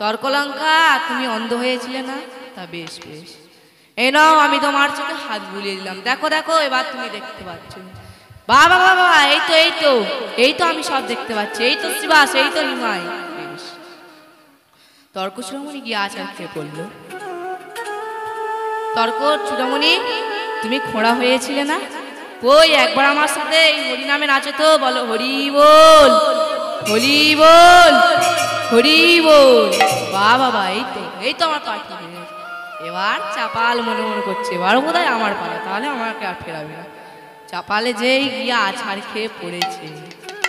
তর্কলঙ্কা তুমি অন্ধ হয়েছিলে না? তা বেশ বেশ, এই নাও আমি তোমার চোখে হাত বুলিয়ে দিলাম, দেখো দেখো এবার তুমি দেখতে পাচ্ছ। বাবা বাবা, এই তো এই তো এই তো আমি সব দেখতে পাচ্ছি, এই তো শ্রীবাস, এই তো নিমাই। বেশ, তর্ক চূড়ামণি গিয়ে আচার খেয়ে পড়লো। তর্ক চূড়ামণি, তুমি খোঁড়া হয়েছিলে না? কই একবার আমার সাথে এই হরি নামে নাচো তো, বলো হরি বল হরি বল হরি বল। বাবা বাবা, এই তো আমার পাঠি। এবার চাপাল মনে মনে করছে এবার বোধহয় আমার পালা, তাহলে আমাকে আর ফেরাবে না। চাপালে যেই গিয়া আছাড় খেয়ে পড়েছে,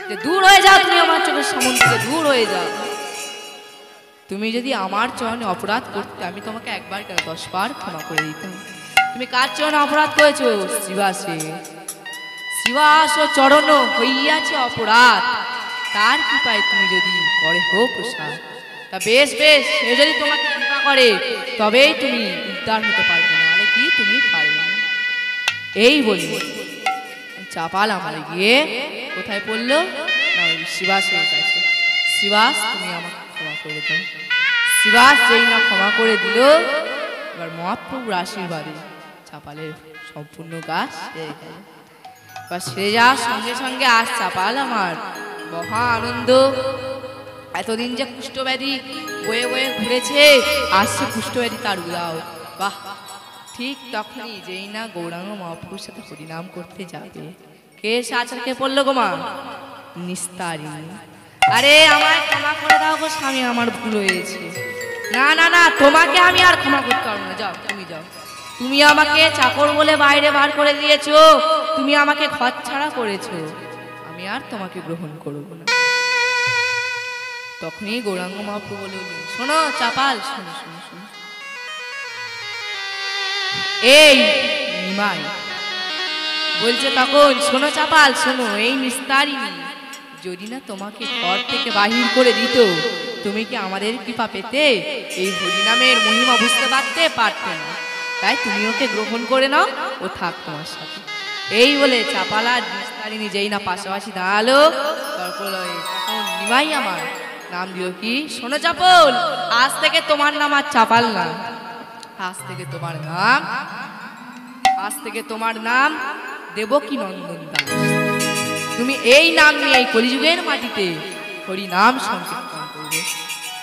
যে দূর হয়ে যাও তুমি আমার চোখের সামনে থেকে, দূর হয়ে যাও। তুমি যদি আমার চরণে অপরাধ করতে আমি তোমাকে একবার কেন 10 বার ক্ষমা করে দিতাম। তুমি কার চরণে অপরাধ করেছো? শ্রীবাসে। শ্রীবাস ও চরণ হইয়াছে অপরাধ, তার কৃপায় তুমি যদি করে হো প্রসাদ। তা বেশ বেশ, সে যদি তোমাকে কৃপা করে তবেই তুমি উদ্ধার হতে পারবে, না হলে কি তুমি পারবে না। এই বলি চাপাল আমার গিয়ে কোথায় পড়লো? না ওই শ্রীবাসের কাছে। শ্রীবাস তুমি আমাকে ক্ষমা করে দাও। শ্রীবাস যেই না ক্ষমা করে দিল, এবার মহাপ্রভুর আশীর্বাদে চাপালের সম্পূর্ণ গাছ সেরে গেল। এবার সেরে যাওয়ার সঙ্গে সঙ্গে আজ চাপাল আমার মহা আনন্দ। এতদিন যে কুষ্ঠব্যাধি বয়ে বয়ে ঘুরেছে, আসছে কুষ্ঠব্যাধি তার উদাও। বাহ, ঠিক তখনই যেই না গৌরাঙ্গ মহাপ্রভুর সাথে হরিনাম করতে যাবে, কে এসে আচারকে পড়লো গো মা? নিস্তারিণী। আরে আমায় ক্ষমা করে দাও গো স্বামী, আমার ভুল হয়েছে। না না না, তোমাকে আমি আর ক্ষমা করতে পারবো না, যাও তুমি যাও। তুমি আমাকে চাকর বলে বাইরে বার করে দিয়েছো, তুমি আমাকে ঘর ছাড়া করেছো, আমি আর তোমাকে গ্রহণ করবো না। তখনই গৌরাঙ্গ মহাপ্রভু বলে উঠলেন, শোনো চাপাল, শোনো শোনো শোনো, এই নিমাই বলছে তখন, শোনো চাপাল শোনো, এই নিস্তারিণী যদি না তোমাকে ঘর থেকে বাহির করে দিত, তুমি কি আমাদের কৃপা পেতে? এই হরিনামের মহিমা বুঝতে পারতে না, তাই তুমি ওকে গ্রহণ করে নাও, ও থাক তোমার সাথে। এই বলে চাপাল আর নিস্তারিণী যেই না পাশাপাশি দাঁড়ালো, তখন নিমাই আমার নাম দিও কি? শোনো চাপল, আজ থেকে তোমার নাম আর চাপাল না, আজ থেকে তোমার নাম দেবকী নন্দন দাস। তুমি এই নাম নিয়ে এই কলিযুগের মাটিতে হরি নাম সংকীর্তন করবে।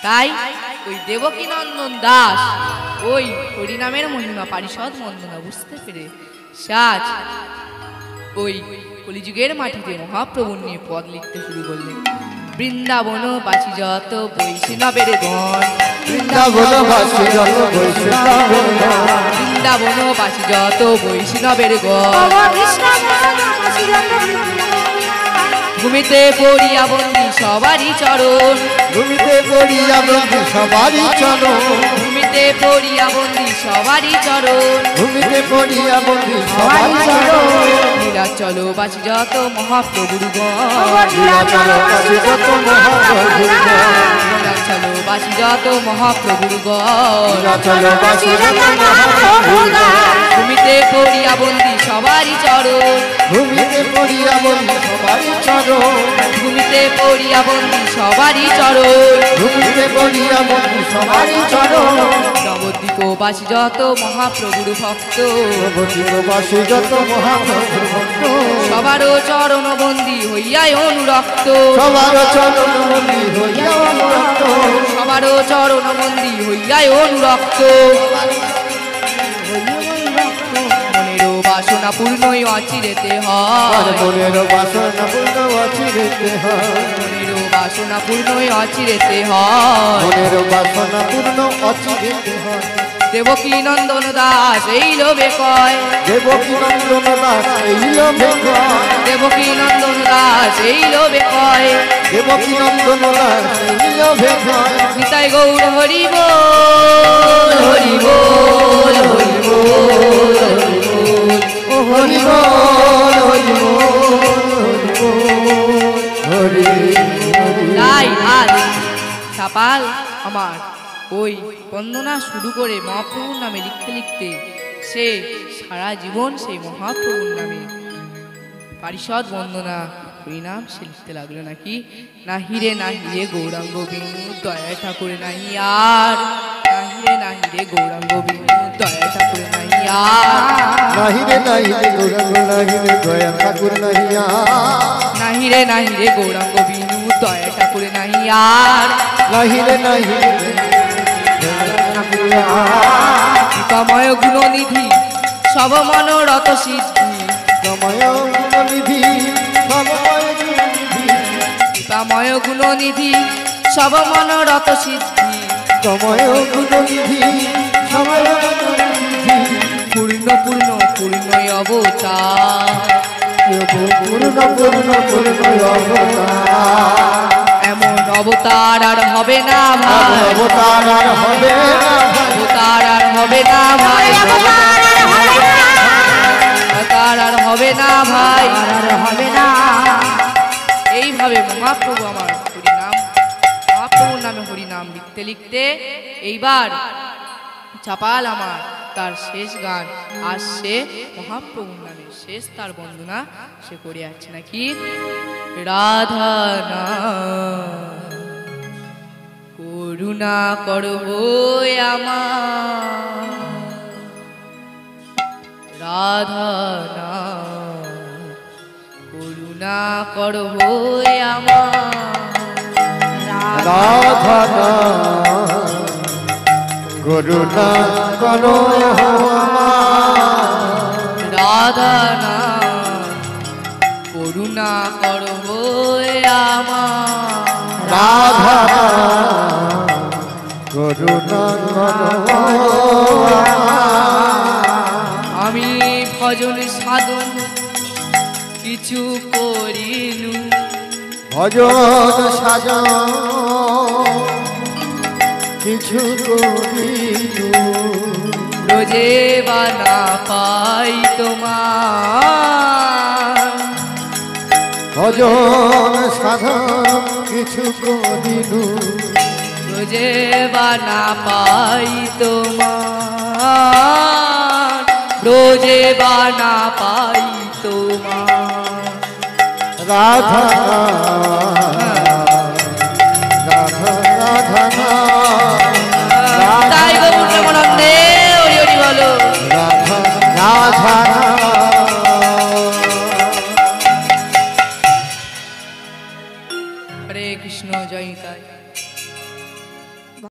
তাই ওই দেবকী নন্দন দাস ওই হরি নামের মহিমা পারিষদ বন্দনা বুঝতে পেরে সাজ ওই কলিযুগের মাটিতে মহাপ্রভু নিয়ে পদ লিখতে শুরু করলেন। বৃন্দাবন বাসি যত বৈষ্ণবের গণ, বৃন্দাবন বাসি যত বৈষ্ণবের গণ, বৃন্দাবন বাসি যত বৈষ্ণবের গণ, ভূমিতে পড়িয়া বন্দি সবারই চরণ, ভূমিতে পড়িয়া বন্দি সবারই চরণ, ভূমিতে পড়িয়া বন্দি সবারই চরণ, ভূমিতে পড়িয়া বন্দি সবারই চরণ, নীলাচল বাসি যত মহাপ্রভুর গণ, নীলাচল বাসি যত মহাপ্রভুর গণ, নীলাচল বাসি যত মহাপ্রভুর গণ, নীলাচল বাসি যত মহাপ্রভুর গণ, ভূমিতে পড়িয়া বন্দি সবারই চরণ, ভূমিতে পড়িয়া বন্দি সবারই চরণ, ভূমিতে পড়িয়া বন্দি সবারই চরণ, ভূমিতে পড়িয়া বন্দি সবারই চরণ, নবদ্বীপ বাসি যত মহাপ্রভুর ভক্ত, নবদ্বীপ বাসি যত মহাপ্রভুর ভক্ত, সবারও চরণ বন্দি হইয়াই অনুরক্ত, সবার চরণ বন্দি হইয়া অনুরক্ত, সবারও চরণ বন্দি হইয়াই অনুরক্ত, মনেরও বাসনা পূর্ণই অচিরেতে হয়, মনের বাসনা পূর্ণ অচিরেতে হয়, মনেরও বাসনা পূর্ণই অচিরেতে হয়, মনের বাসনা পূর্ণ অচিরেতে হয়। দেবকী নন্দন দাস এই লোভে কয়, দেবকী নন্দন দাস এই লোভে কয়, দেবকী নন্দন দাস এই লোভে কয়, দেবকী নন্দন দাস এই লোভে কয়, নিতাই গৌর হরি বল হরি বল হরি বল ও হরি বল হরি বল হরি বল। তাই আজ চাপাল আমার ওই বন্দনা শুরু করে মহাপ্রভুর নামে লিখতে লিখতে সে সারা জীবন সেই মহাপ্রভুর নামে পারিষদ বন্দনা হরিনাম সে লিখতে লাগলো নাকি, নাহিরে নাহিরে গৌরাঙ্গ বিনু দয়া ঠাকুরে নাহি আর, নাহিরে নাহিরে গৌরাঙ্গ বিনু দয়া ঠাকুরে নাহি আর, নাহিরে নাহিরে গৌরাঙ্গ নাহিরে দয়া ঠাকুর নাহিয়া, নাহিরে নাহিরে গৌরাঙ্গ বিনু দয়া ঠাকুরে নাহি আর, নাহিরে নাহিরে কৃপাময় গুণনিধি সব মনোরথ সিদ্ধি, সময় গুণনিধি সময় গুণনিধি, কৃপাময় গুণনিধি সব মনোরথ সিদ্ধি, সময় গুণনিধি সময় গুণনিধি, পূর্ণ পূর্ণ পূর্ণ অবতার, পূর্ণ পূর্ণ পূর্ণ অবতার, এমন অবতার আর হবে না ভাই, অবতার আর হবে না ভাই, অবতার আর হবে না ভাই, অবতার আর হবে না ভাই, আর হবে না। এইভাবে মহাপ্রভু আমার হরিনাম, মহাপ্রভুর নামে হরিনাম লিখতে লিখতে এইবার চাপাল আমার তার শেষ গান আসছে মহাপ্রভুর নামে, শেষ তার বন্দনা সে করে যাচ্ছে নাকি, রাধা না করুণা করবো আমার, রাধা না করুণা করবো আমার, রাধা করুণা করো আমার, রাধা না করুণা করবো আমার, রাধা করুণা করো আমি ভজন সাধন কিছু করিনু, ভজন সাজন কিছু করিনু, রোজে বানা পাই তোমার, ভজন সাধন কিছু করিনু, রোজে বানা পাই তোমার, রোজে বানা পাই তোমার, রাধা রাধা রাধা তাই গো পূর্ণানন্দে হরি হরি বলো, রাধা রাধা হরে কৃষ্ণ জয় তাই।